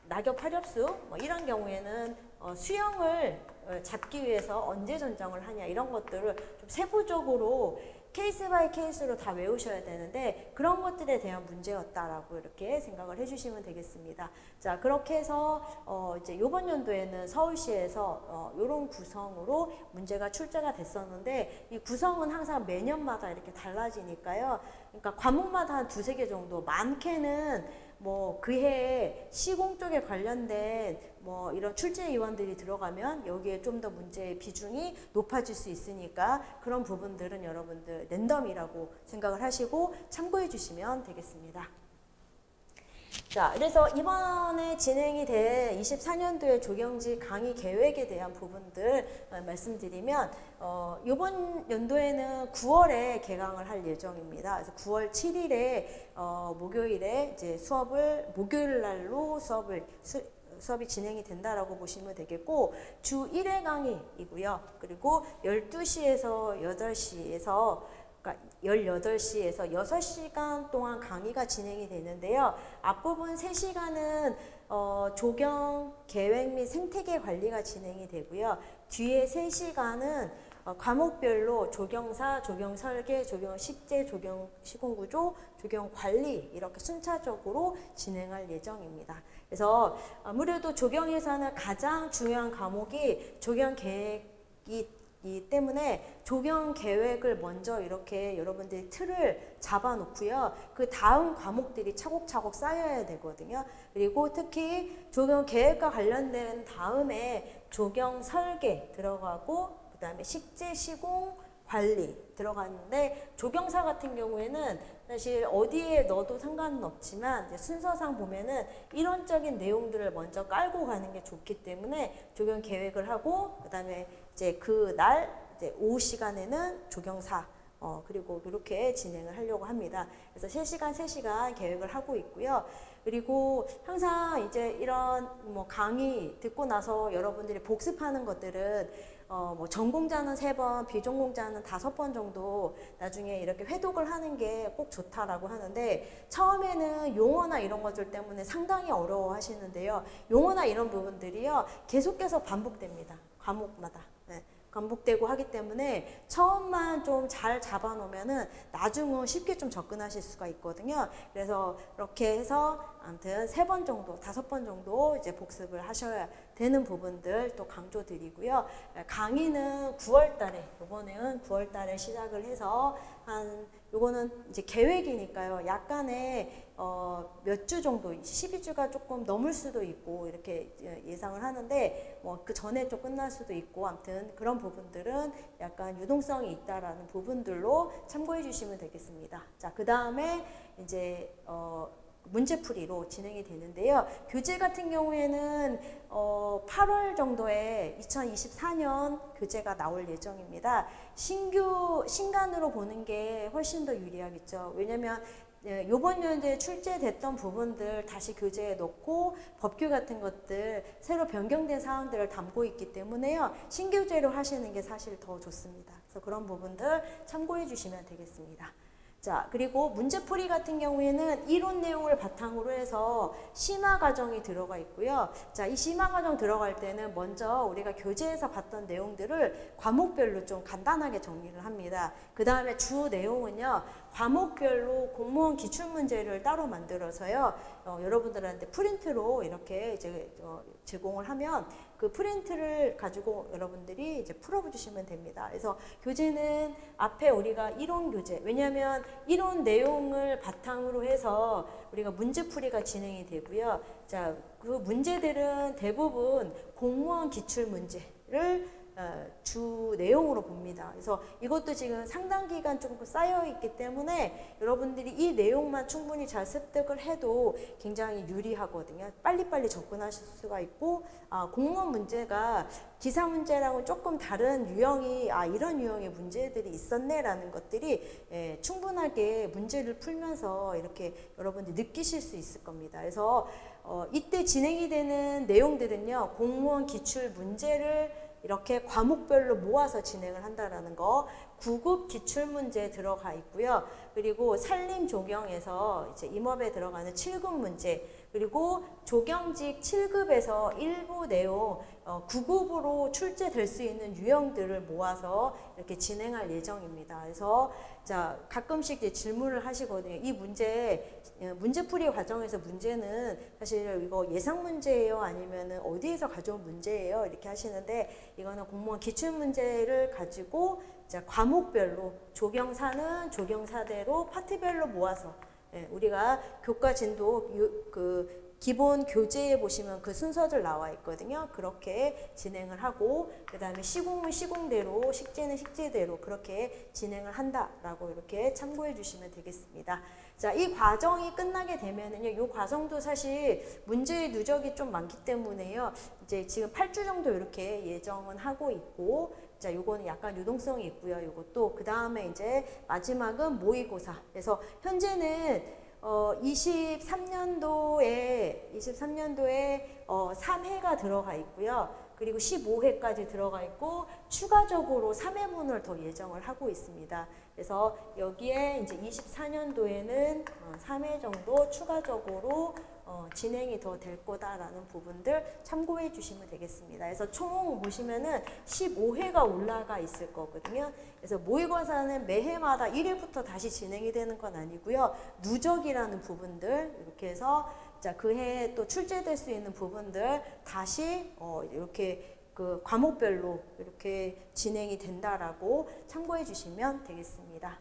낙엽 화렵수 뭐 이런 경우에는 수영을 잡기 위해서 언제 전정을 하냐, 이런 것들을 좀 세부적으로 케이스 바이 케이스로 다 외우셔야 되는데, 그런 것들에 대한 문제였다라고 이렇게 생각을 해주시면 되겠습니다. 자, 그렇게 해서 이제 이번 연도에는 서울시에서 이런 구성으로 문제가 출제가 됐었는데, 이 구성은 항상 매년마다 이렇게 달라지니까요. 그러니까 과목마다 한 2-3개 정도, 많게는 뭐 그해 시공 쪽에 관련된 뭐 이런 출제위원들이 들어가면 여기에 좀 더 문제의 비중이 높아질 수 있으니까, 그런 부분들은 여러분들 랜덤이라고 생각을 하시고 참고해 주시면 되겠습니다. 자, 그래서 이번에 진행이 된 24년도의 조경지 강의 계획에 대한 부분들 말씀드리면, 이번 연도에는 9월에 개강을 할 예정입니다. 그래서 9월 7일에 목요일에 이제 목요일 날로 수업이 진행이 된다라고 보시면 되겠고, 주 1회 강의이고요. 그리고 12시에서 8시에서 그러니까 18시에서 6시간 동안 강의가 진행이 되는데요. 앞부분 3시간은 조경, 계획 및 생태계 관리가 진행이 되고요. 뒤에 3시간은 과목별로 조경사, 조경설계, 조경식재, 조경시공구조, 조경관리 이렇게 순차적으로 진행할 예정입니다. 그래서 아무래도 조경에서는 가장 중요한 과목이 조경계획이 때문에 조경 계획을 먼저 이렇게 여러분들이 틀을 잡아 놓고요. 그 다음 과목들이 차곡차곡 쌓여야 되거든요. 그리고 특히 조경 계획과 관련된 다음에 조경 설계 들어가고 그 다음에 식재 시공 관리 들어가는데 조경사 같은 경우에는 사실 어디에 넣어도 상관은 없지만 이제 순서상 보면은 이론적인 내용들을 먼저 깔고 가는 게 좋기 때문에 조경 계획을 하고 그 다음에 이제 그 날 이제 오후 시간에는 조경사 그리고 이렇게 진행을 하려고 합니다. 그래서 3시간 3시간 계획을 하고 있고요. 그리고 항상 이제 이런 뭐 강의 듣고 나서 여러분들이 복습하는 것들은 뭐 전공자는 3번, 비전공자는 5번 정도 나중에 이렇게 회독을 하는 게 꼭 좋다라고 하는데 처음에는 용어나 이런 것들 때문에 상당히 어려워 하시는데요. 용어나 이런 부분들이요. 계속해서 반복됩니다. 과목마다. 네. 반복되고 하기 때문에 처음만 좀 잘 잡아 놓으면은 나중은 쉽게 좀 접근하실 수가 있거든요. 그래서 이렇게 해서 아무튼 3번 정도, 5번 정도 이제 복습을 하셔야 되는 부분들 또 강조드리고요. 강의는 9월 달에, 이번에는 9월 달에 시작을 해서 요거는 이제 계획이니까요. 약간의 몇 주 정도, 12주가 조금 넘을 수도 있고 이렇게 예상을 하는데 뭐 그 전에 좀 끝날 수도 있고 아무튼 그런 부분들은 약간 유동성이 있다라는 부분들로 참고해 주시면 되겠습니다. 자, 그 다음에 이제 문제풀이로 진행이 되는데요. 교재 같은 경우에는 8월 정도에 2024년 교재가 나올 예정입니다. 신간으로 보는 게 훨씬 더 유리하겠죠. 왜냐면 요번 연도에 출제됐던 부분들 다시 교재에 넣고 법규 같은 것들 새로 변경된 사항들을 담고 있기 때문에요. 신교재로 하시는 게 사실 더 좋습니다. 그래서 그런 부분들 참고해 주시면 되겠습니다. 자, 그리고 문제풀이 같은 경우에는 이론 내용을 바탕으로 해서 심화 과정이 들어가 있고요. 자, 이 심화 과정 들어갈 때는 먼저 우리가 교재에서 봤던 내용들을 과목별로 좀 간단하게 정리를 합니다. 그 다음에 주 내용은요, 과목별로 공무원 기출문제를 따로 만들어서요, 여러분들한테 프린트로 이렇게 이제 제공을 하면 그 프린트를 가지고 여러분들이 이제 풀어주시면 됩니다. 그래서 교재는 앞에 우리가 이론 교재, 왜냐하면 이론 내용을 바탕으로 해서 우리가 문제풀이가 진행이 되고요. 자, 그 문제들은 대부분 공무원 기출 문제를 주 내용으로 봅니다. 그래서 이것도 지금 상당 기간 조금 쌓여 있기 때문에 여러분들이 이 내용만 충분히 잘 습득을 해도 굉장히 유리하거든요. 빨리빨리 접근하실 수가 있고 공무원 문제가 기사 문제랑은 조금 다른 유형이 이런 유형의 문제들이 있었네라는 것들이 충분하게 문제를 풀면서 이렇게 여러분들이 느끼실 수 있을 겁니다. 그래서 이때 진행이 되는 내용들은요. 공무원 기출 문제를 이렇게 과목별로 모아서 진행을 한다라는 거, 9급 기출문제 들어가 있고요. 그리고 산림 조경에서 이제 임업에 들어가는 7급 문제, 그리고 조경직 7급에서 일부 내용 9급으로 출제될 수 있는 유형들을 모아서 이렇게 진행할 예정입니다. 그래서 자, 가끔씩 이제 질문을 하시거든요. 이 문제풀이 과정에서 문제는 사실 이거 예상 문제예요? 아니면은 어디에서 가져온 문제예요? 이렇게 하시는데 이거는 공무원 기출 문제를 가지고 자, 과목별로 조경사는 조경사대로 파트별로 모아서 우리가 교과 진도 그 기본 교재에 보시면 그 순서들 나와 있거든요. 그렇게 진행을 하고 그 다음에 시공은 시공대로 식재는 식재대로 그렇게 진행을 한다라고 이렇게 참고해 주시면 되겠습니다. 자, 이 과정이 끝나게 되면은요. 이 과정도 사실 문제의 누적이 좀 많기 때문에요. 이제 지금 8주 정도 이렇게 예정은 하고 있고 자, 요거는 약간 유동성이 있고요. 요것도 그 다음에 이제 마지막은 모의고사. 그래서 현재는 23년도에 3회가 들어가 있고요. 그리고 15회까지 들어가 있고 추가적으로 3회분을 더 예정을 하고 있습니다. 그래서 여기에 이제 24년도에는 3회 정도 추가적으로 진행이 더 될 거다라는 부분들 참고해 주시면 되겠습니다. 그래서 총 보시면은 15회가 올라가 있을 거거든요. 그래서 모의고사는 매해마다 1회부터 다시 진행이 되는 건 아니고요. 누적이라는 부분들 이렇게 해서 자, 그 해에 또 출제될 수 있는 부분들 다시 이렇게 그 과목별로 이렇게 진행이 된다라고 참고해 주시면 되겠습니다.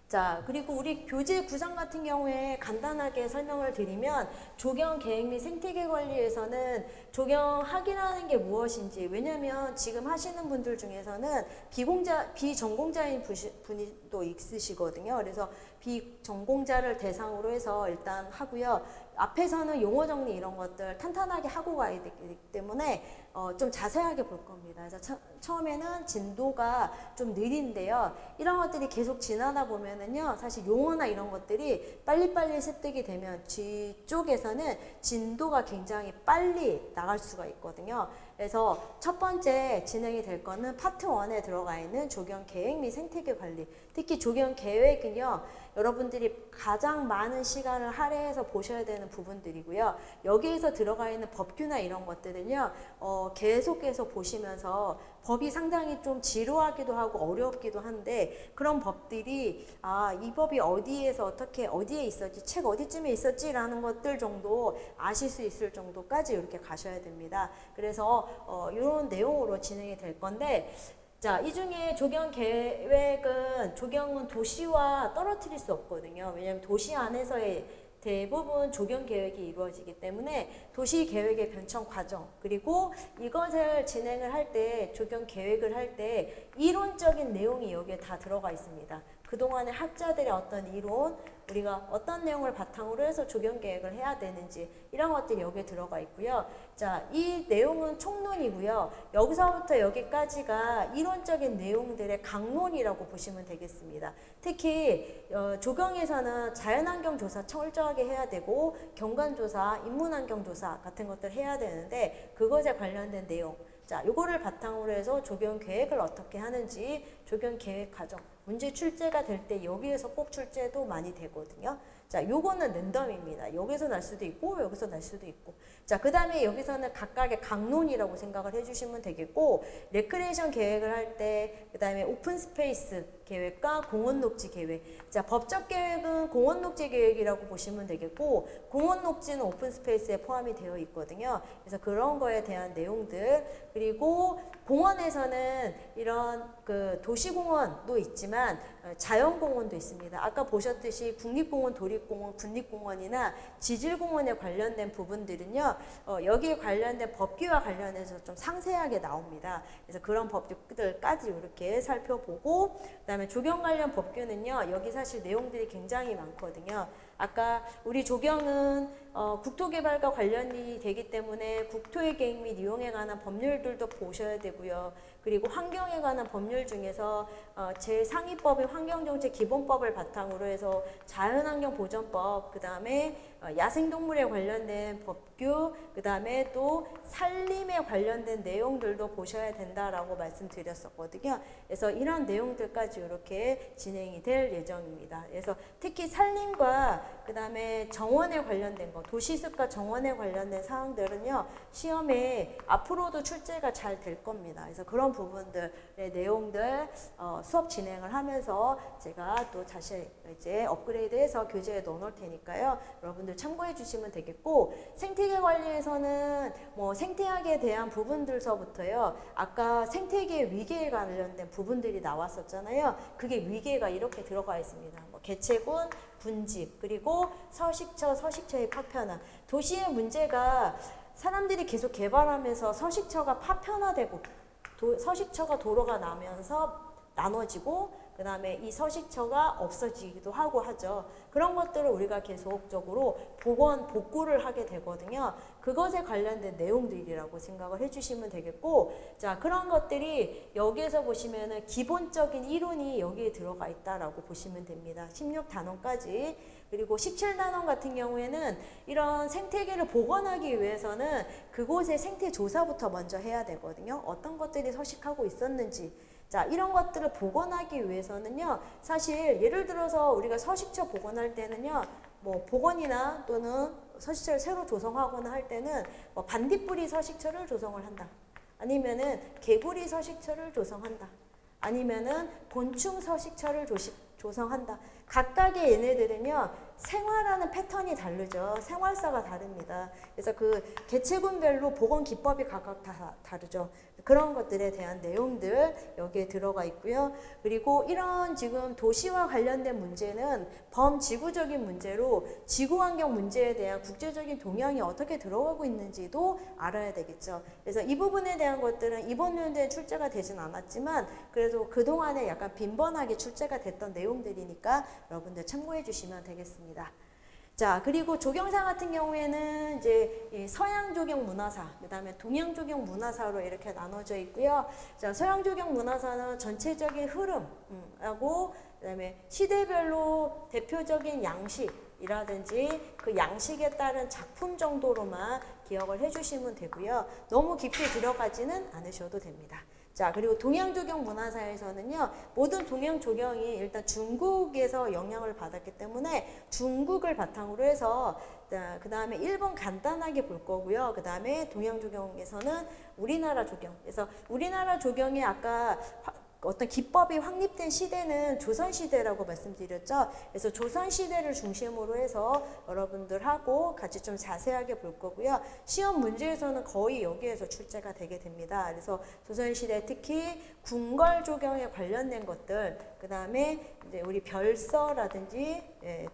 자, 그리고 우리 교재 구성 같은 경우에 간단하게 설명을 드리면 조경 계획 및 생태계 관리에서는 조경학이라는 게 무엇인지, 왜냐면 지금 하시는 분들 중에서는 비전공자인 분이 또 있으시거든요. 그래서 비전공자를 대상으로 해서 일단 하고요. 앞에서는 용어 정리 이런 것들 탄탄하게 하고 가야 되기 때문에 좀 자세하게 볼 겁니다. 그래서 처음에는 진도가 좀 느린데요. 이런 것들이 계속 지나다 보면은요, 사실 용어나 이런 것들이 빨리빨리 습득이 되면 뒤쪽에서는 진도가 굉장히 빨리 나갈 수가 있거든요. 그래서 첫 번째 진행이 될 거는 파트 1에 들어가 있는 조경 계획 및 생태계 관리. 특히 조경 계획은요, 여러분들이 가장 많은 시간을 할애해서 보셔야 되는 부분들이고요. 여기에서 들어가 있는 법규나 이런 것들은요, 계속해서 보시면서 법이 상당히 좀 지루하기도 하고 어렵기도 한데, 그런 법들이 이 법이 어디에서 어디에 있었지, 책 어디쯤에 있었지라는 것들 정도 아실 수 있을 정도까지 이렇게 가셔야 됩니다. 그래서 이런 내용으로 진행이 될 건데, 자, 이 중에 조경 계획은 조경은 도시와 떨어뜨릴 수 없거든요. 왜냐하면 도시 안에서의 대부분 조경 계획이 이루어지기 때문에 도시 계획의 변청 과정, 그리고 이것을 진행을 할 때, 조경 계획을 할 때 이론적인 내용이 여기에 다 들어가 있습니다. 그동안의 학자들의 어떤 이론, 우리가 어떤 내용을 바탕으로 해서 조경 계획을 해야 되는지, 이런 것들이 여기에 들어가 있고요. 자, 이 내용은 총론이고요. 여기서부터 여기까지가 이론적인 내용들의 강론이라고 보시면 되겠습니다. 특히 조경에서는 자연환경 조사 철저하게 해야 되고, 경관조사, 인문환경조사 같은 것들 해야 되는데, 그것에 관련된 내용, 자, 요거를 바탕으로 해서 조경 계획을 어떻게 하는지, 조경 계획 과정, 문제 출제가 될 때 여기에서 꼭 출제도 많이 되거든요. 자, 요거는 랜덤입니다. 여기서 날 수도 있고 여기서 날 수도 있고. 자, 그 다음에 여기서는 각각의 강론이라고 생각을 해주시면 되겠고, 레크레이션 계획을 할 때, 그 다음에 오픈 스페이스 계획과 공원 녹지 계획. 자, 법적 계획은 공원 녹지 계획이라고 보시면 되겠고, 공원 녹지는 오픈 스페이스에 포함이 되어 있거든요. 그래서 그런 거에 대한 내용들, 그리고 공원에서는 이런 그 도시공원도 있지만 자연공원도 있습니다. 아까 보셨듯이 국립공원, 도립공원, 군립공원이나 지질공원에 관련된 부분들은요, 여기에 관련된 법규와 관련해서 좀 상세하게 나옵니다. 그래서 그런 법규들까지 이렇게 살펴보고, 그다음에 조경 관련 법규는요, 여기 사실 내용들이 굉장히 많거든요. 아까 우리 조경은 국토개발과 관련이 되기 때문에 국토의 계획 및 이용에 관한 법률들도 보셔야 되고요. 그리고 환경에 관한 법률 중에서 제 상위법인 환경정책기본법을 바탕으로 해서 자연환경보전법, 그 다음에 야생동물에 관련된 법규, 그 다음에 또 산림에 관련된 내용들도 보셔야 된다라고 말씀드렸었거든요. 그래서 이런 내용들까지 이렇게 진행이 될 예정입니다. 그래서 특히 산림과 그 다음에 정원에 관련된 거, 도시습과 정원에 관련된 사항들은요, 시험에 앞으로도 출제가 잘 될 겁니다. 그래서 그런 부분들의 내용들 수업 진행을 하면서 제가 또 다시 이제 업그레이드해서 교재에 넣어놓을 테니까요, 여러분들 참고해 주시면 되겠고, 생태계 관리에서는 뭐 생태학에 대한 부분들서부터요, 아까 생태계 위계에 관련된 부분들이 나왔었잖아요. 그게 위계가 이렇게 들어가 있습니다. 뭐 개체군, 분집, 그리고 서식처의 파편화. 도시의 문제가 사람들이 계속 개발하면서 서식처가 파편화되고, 서식처가 도로가 나면서 나눠지고, 그 다음에 이 서식처가 없어지기도 하고 하죠. 그런 것들을 우리가 계속적으로 복구를 하게 되거든요. 그것에 관련된 내용들이라고 생각을 해주시면 되겠고, 자, 그런 것들이 여기에서 보시면은 기본적인 이론이 여기에 들어가 있다라고 보시면 됩니다. 16단원까지. 그리고 17단원 같은 경우에는 이런 생태계를 복원하기 위해서는 그곳의 생태 조사부터 먼저 해야 되거든요. 어떤 것들이 서식하고 있었는지. 자, 이런 것들을 복원하기 위해서는요, 사실 예를 들어서 우리가 서식처 복원할 때는요, 뭐 복원이나 또는 서식처를 새로 조성하거나 할 때는 뭐 반딧불이 서식처를 조성을 한다. 아니면은 개구리 서식처를 조성한다. 아니면은 곤충 서식처를 조성한다. 각각의 얘네들은요, 생활하는 패턴이 다르죠. 생활사가 다릅니다. 그래서 그 개체군별로 보건 기법이 각각 다 다르죠. 그런 것들에 대한 내용들 여기에 들어가 있고요. 그리고 이런 지금 도시와 관련된 문제는 범지구적인 문제로 지구환경 문제에 대한 국제적인 동향이 어떻게 들어가고 있는지도 알아야 되겠죠. 그래서 이 부분에 대한 것들은 이번 연도에 출제가 되진 않았지만 그래도 그동안에 약간 빈번하게 출제가 됐던 내용들이니까 여러분들 참고해 주시면 되겠습니다. 자, 그리고 조경사 같은 경우에는 이제 이 서양 조경 문화사, 그 다음에 동양 조경 문화사로 이렇게 나눠져 있고요. 자, 서양 조경 문화사는 전체적인 흐름하고, 그 다음에 시대별로 대표적인 양식이라든지 그 양식에 따른 작품 정도로만 기억을 해주시면 되고요. 너무 깊이 들어가지는 않으셔도 됩니다. 자, 그리고 동양 조경 문화사에서는요, 모든 동양 조경이 일단 중국에서 영향을 받았기 때문에 중국을 바탕으로 해서 그 다음에 일본 간단하게 볼 거고요. 그 다음에 동양 조경에서는 우리나라 조경. 그래서 우리나라 조경이 아까 어떤 기법이 확립된 시대는 조선시대라고 말씀드렸죠. 그래서 조선시대를 중심으로 해서 여러분들하고 같이 좀 자세하게 볼 거고요. 시험 문제에서는 거의 여기에서 출제가 되게 됩니다. 그래서 조선시대 특히 궁궐 조경에 관련된 것들, 그 다음에 이제 우리 별서라든지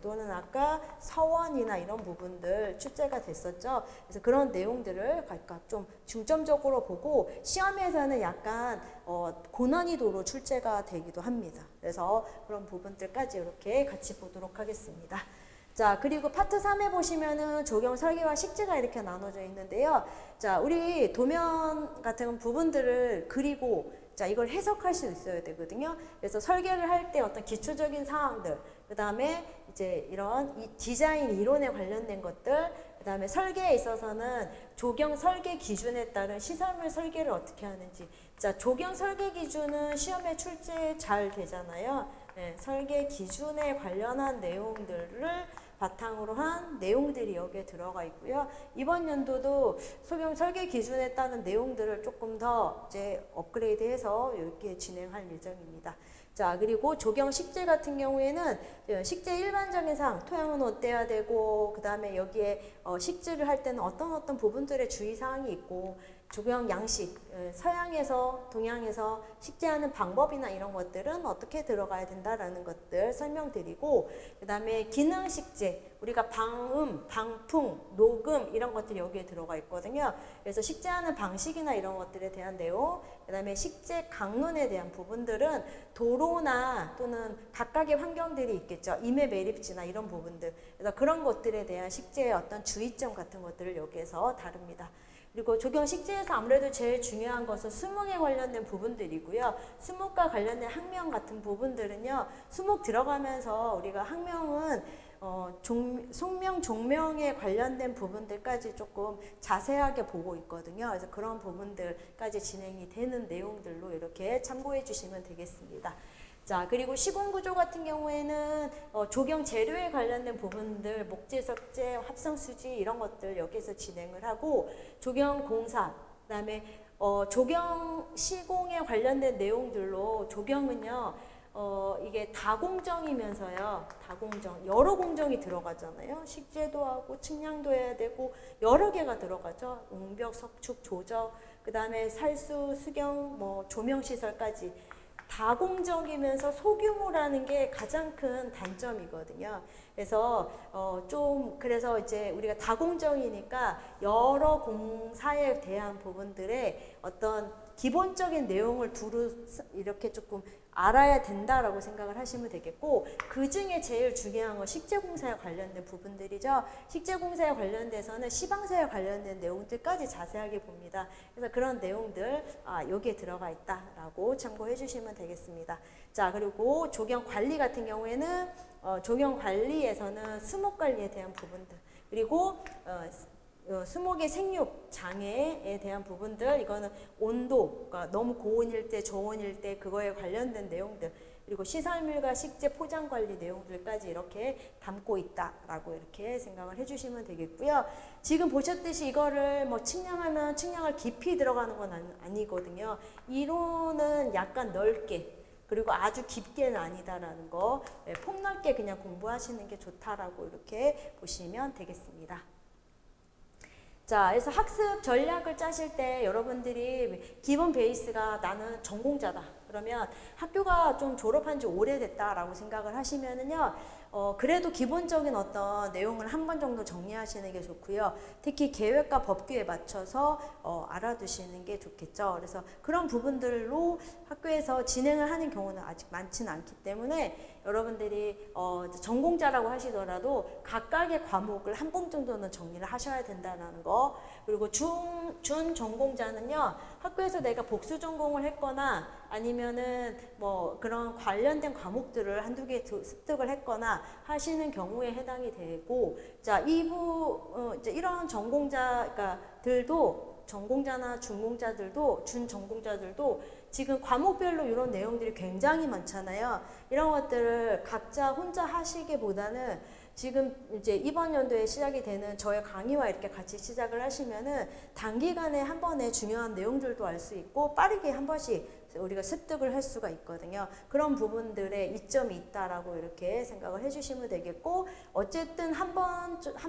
또는 아까 서원이나 이런 부분들 출제가 됐었죠. 그래서 그런 내용들을 각각 좀 중점적으로 보고 시험에서는 약간 고난이도로 출제가 되기도 합니다. 그래서 그런 부분들까지 이렇게 같이 보도록 하겠습니다. 자, 그리고 파트 3에 보시면은 조경 설계와 식재가 이렇게 나눠져 있는데요. 자, 우리 도면 같은 부분들을 그리고 자, 이걸 해석할 수 있어야 되거든요. 그래서 설계를 할 때 어떤 기초적인 사항들, 그 다음에 이제 이런 이 디자인 이론에 관련된 것들, 그 다음에 설계에 있어서는 조경 설계 기준에 따른 시설물 설계를 어떻게 하는지. 자, 조경 설계 기준은 시험에 출제 잘 되잖아요. 네, 설계 기준에 관련한 내용들을 바탕으로 한 내용들이 여기에 들어가 있고요. 이번 연도도 소경 설계 기준에 따른 내용들을 조금 더 이제 업그레이드해서 이렇게 진행할 예정입니다. 자, 그리고 조경 식재 같은 경우에는 식재 일반적인 사항, 토양은 어때야 되고, 그 다음에 여기에 식재를 할 때는 어떤 부분들의 주의사항이 있고, 조경 양식, 서양에서 동양에서 식재하는 방법이나 이런 것들은 어떻게 들어가야 된다라는 것들 설명드리고, 그 다음에 기능 식재, 우리가 방음, 방풍, 녹음 이런 것들이 여기에 들어가 있거든요. 그래서 식재하는 방식이나 이런 것들에 대한 내용, 그 다음에 식재 강론에 대한 부분들은 도로나 또는 각각의 환경들이 있겠죠. 임해 매립지나 이런 부분들. 그래서 그런 것들에 대한 식재의 어떤 주의점 같은 것들을 여기에서 다룹니다. 그리고 조경 식재에서 아무래도 제일 중요한 것은 수목에 관련된 부분들이고요. 수목과 관련된 학명 같은 부분들은요. 수목 들어가면서 우리가 학명은 속명, 종명에 관련된 부분들까지 조금 자세하게 보고 있거든요. 그래서 그런 부분들까지 진행이 되는 내용들로 이렇게 참고해 주시면 되겠습니다. 자, 그리고 시공구조 같은 경우에는 조경 재료에 관련된 부분들, 목재, 석재, 합성수지 이런 것들 여기서 진행을 하고, 조경 공사, 그 다음에 조경 시공에 관련된 내용들로 조경은요, 이게 다공정이면서요, 다공정, 여러 공정이 들어가잖아요. 식재도 하고, 측량도 해야 되고, 여러 개가 들어가죠. 옹벽, 석축, 조적, 그 다음에 살수, 수경, 조명시설까지. 다공정이면서 소규모라는 게 가장 큰 단점이거든요. 그래서 그래서 이제 우리가 다공정이니까 여러 공사에 대한 부분들의 어떤 기본적인 내용을 두루 이렇게 조금 알아야 된다라고 생각을 하시면 되겠고, 그 중에 제일 중요한 건 식재공사에 관련된 부분들이죠. 식재공사에 관련돼서는 시방사에 관련된 내용들까지 자세하게 봅니다. 그래서 그런 내용들 여기에 들어가 있다라고 참고해 주시면 되겠습니다. 자, 그리고 조경 관리 같은 경우에는 조경 관리에서는 수목 관리에 대한 부분들, 그리고 수목의 생육 장애에 대한 부분들, 이거는 온도가 너무 고온일 때, 저온일 때 그거에 관련된 내용들, 그리고 시설물과 식재 포장 관리 내용들까지 이렇게 담고 있다라고 이렇게 생각을 해주시면 되겠고요. 지금 보셨듯이 이거를 측량하면 측량할 깊이 들어가는 건 아니거든요. 이론은 약간 넓게, 그리고 아주 깊게는 아니다라는 거, 폭넓게 그냥 공부하시는 게 좋다라고 이렇게 보시면 되겠습니다. 자, 그래서 학습 전략을 짜실 때 여러분들이 기본 베이스가 나는 전공자다. 그러면 학교가 좀 졸업한 지 오래됐다라고 생각을 하시면은요, 그래도 기본적인 어떤 내용을 한 번 정도 정리하시는 게 좋고요. 특히 계획과 법규에 맞춰서 알아두시는 게 좋겠죠. 그래서 그런 부분들로 학교에서 진행을 하는 경우는 아직 많지는 않기 때문에 여러분들이 전공자라고 하시더라도 각각의 과목을 한 번 정도는 정리를 하셔야 된다는 거. 그리고 준 전공자는요, 학교에서 내가 복수 전공을 했거나 아니면은 뭐 그런 관련된 과목들을 한두 개 습득을 했거나 하시는 경우에 해당이 되고, 자, 이제 이런 전공자들도, 전공자나 준공자들도, 준전공자들도 지금 과목별로 이런 내용들이 굉장히 많잖아요. 이런 것들을 각자 혼자 하시기보다는 지금 이제 이번 연도에 시작이 되는 저의 강의와 이렇게 같이 시작을 하시면은 단기간에 한 번에 중요한 내용들도 알 수 있고 빠르게 한 번씩 우리가 습득을 할 수가 있거든요. 그런 부분들에 이점이 있다라고 이렇게 생각을 해주시면 되겠고, 어쨌든 한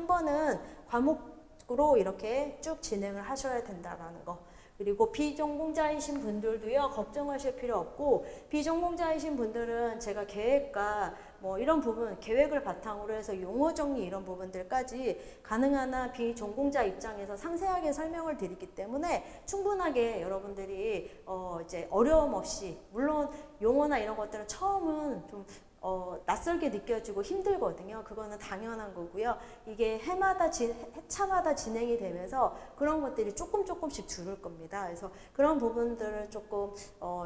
번은 과목으로 이렇게 쭉 진행을 하셔야 된다라는 거. 그리고 비전공자이신 분들도요, 걱정하실 필요 없고, 비전공자이신 분들은 제가 계획과 뭐 이런 부분, 계획을 바탕으로 해서 용어 정리 이런 부분들까지 가능한 한 비전공자 입장에서 상세하게 설명을 드리기 때문에 충분하게 여러분들이 이제 어려움 없이, 물론 용어나 이런 것들은 처음은 좀 낯설게 느껴지고 힘들거든요. 그거는 당연한 거고요. 이게 해차마다 진행이 되면서 그런 것들이 조금씩 줄을 겁니다. 그래서 그런 부분들을 조금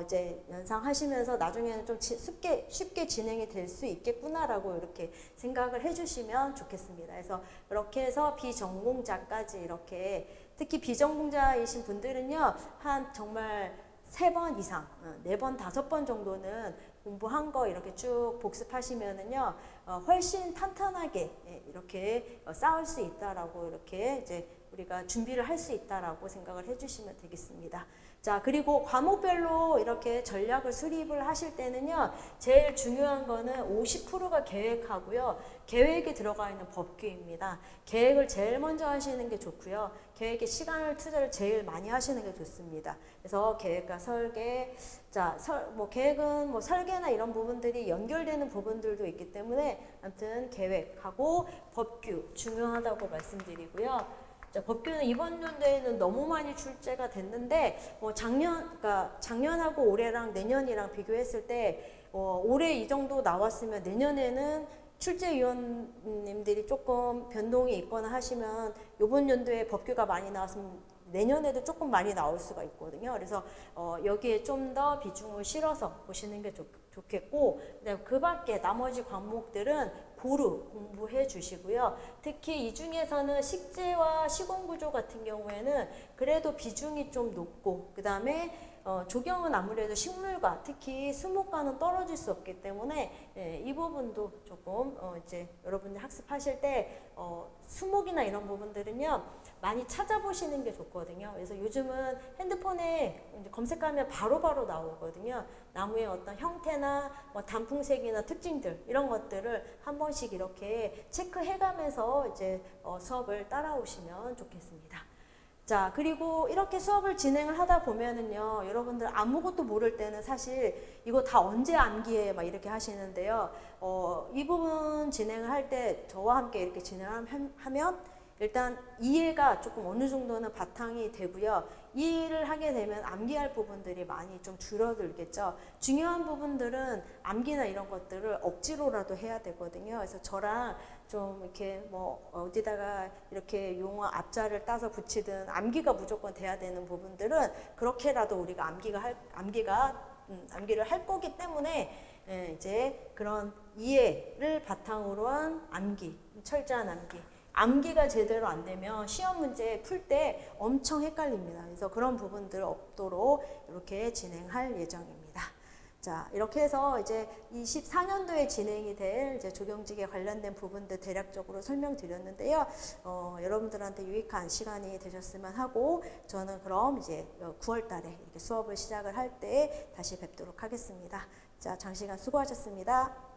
이제 연상하시면서 나중에는 좀 쉽게 진행이 될 수 있겠구나라고 이렇게 생각을 해주시면 좋겠습니다. 그래서 그렇게 해서 비전공자까지 이렇게, 특히 비전공자이신 분들은요, 한 정말 3번 이상, 4번, 5번 정도는 공부한 거 이렇게 쭉 복습하시면은요, 훨씬 탄탄하게 이렇게 싸울 수 있다라고 이렇게 이제 우리가 준비를 할 수 있다라고 생각을 해주시면 되겠습니다. 자, 그리고 과목별로 이렇게 전략을 수립을 하실 때는요, 제일 중요한 거는 50%가 계획하고요, 계획에 들어가 있는 법규입니다. 계획을 제일 먼저 하시는 게 좋고요, 계획에 투자를 제일 많이 하시는 게 좋습니다. 그래서 계획과 설계, 자, 계획은 뭐 설계나 이런 부분들이 연결되는 부분들도 있기 때문에 아무튼 계획하고 법규 중요하다고 말씀드리고요. 자, 법규는 이번 연도에는 너무 많이 출제가 됐는데, 그러니까 작년하고 올해랑 내년이랑 비교했을 때, 올해 이 정도 나왔으면 내년에는 출제위원님들이 조금 변동이 있거나 하시면 이번 연도에 법규가 많이 나왔으면 내년에도 조금 많이 나올 수가 있거든요. 그래서 여기에 좀 더 비중을 실어서 보시는 게 좋겠고, 그 밖에 나머지 과목들은 고루 공부해 주시고요. 특히 이 중에서는 식재와 시공구조 같은 경우에는 그래도 비중이 좀 높고, 그 다음에 조경은 아무래도 식물과 특히 수목과는 떨어질 수 없기 때문에 이 부분도 조금 이제 여러분들 학습하실 때 수목이나 이런 부분들은요, 많이 찾아보시는 게 좋거든요. 그래서 요즘은 핸드폰에 이제 검색하면 바로바로 나오거든요. 나무의 어떤 형태나 뭐 단풍색이나 특징들 이런 것들을 한 번씩 이렇게 체크해가면서 이제 수업을 따라오시면 좋겠습니다. 자, 그리고 이렇게 수업을 진행을 하다 보면은요, 여러분들 아무것도 모를 때는 사실 이거 다 언제 암기해 막 이렇게 하시는데요. 이 부분 진행을 할 때 저와 함께 이렇게 진행하면 일단 이해가 조금 어느 정도는 바탕이 되고요. 이해를 하게 되면 암기할 부분들이 많이 좀 줄어들겠죠. 중요한 부분들은 암기나 이런 것들을 억지로라도 해야 되거든요. 그래서 저랑 좀 이렇게 뭐 어디다가 이렇게 용어 앞자를 따서 붙이든 암기가 무조건 돼야 되는 부분들은 그렇게라도 우리가 암기를 할 거기 때문에 이제 그런 이해를 바탕으로 한 암기, 철저한 암기. 암기가 제대로 안 되면 시험 문제 풀 때 엄청 헷갈립니다. 그래서 그런 부분들 없도록 이렇게 진행할 예정입니다. 자, 이렇게 해서 이제 24년도에 진행이 될 이제 조경직에 관련된 부분들 대략적으로 설명드렸는데요. 여러분들한테 유익한 시간이 되셨으면 하고, 저는 그럼 이제 9월 달에 이렇게 수업을 시작을 할 때 다시 뵙도록 하겠습니다. 자, 장시간 수고하셨습니다.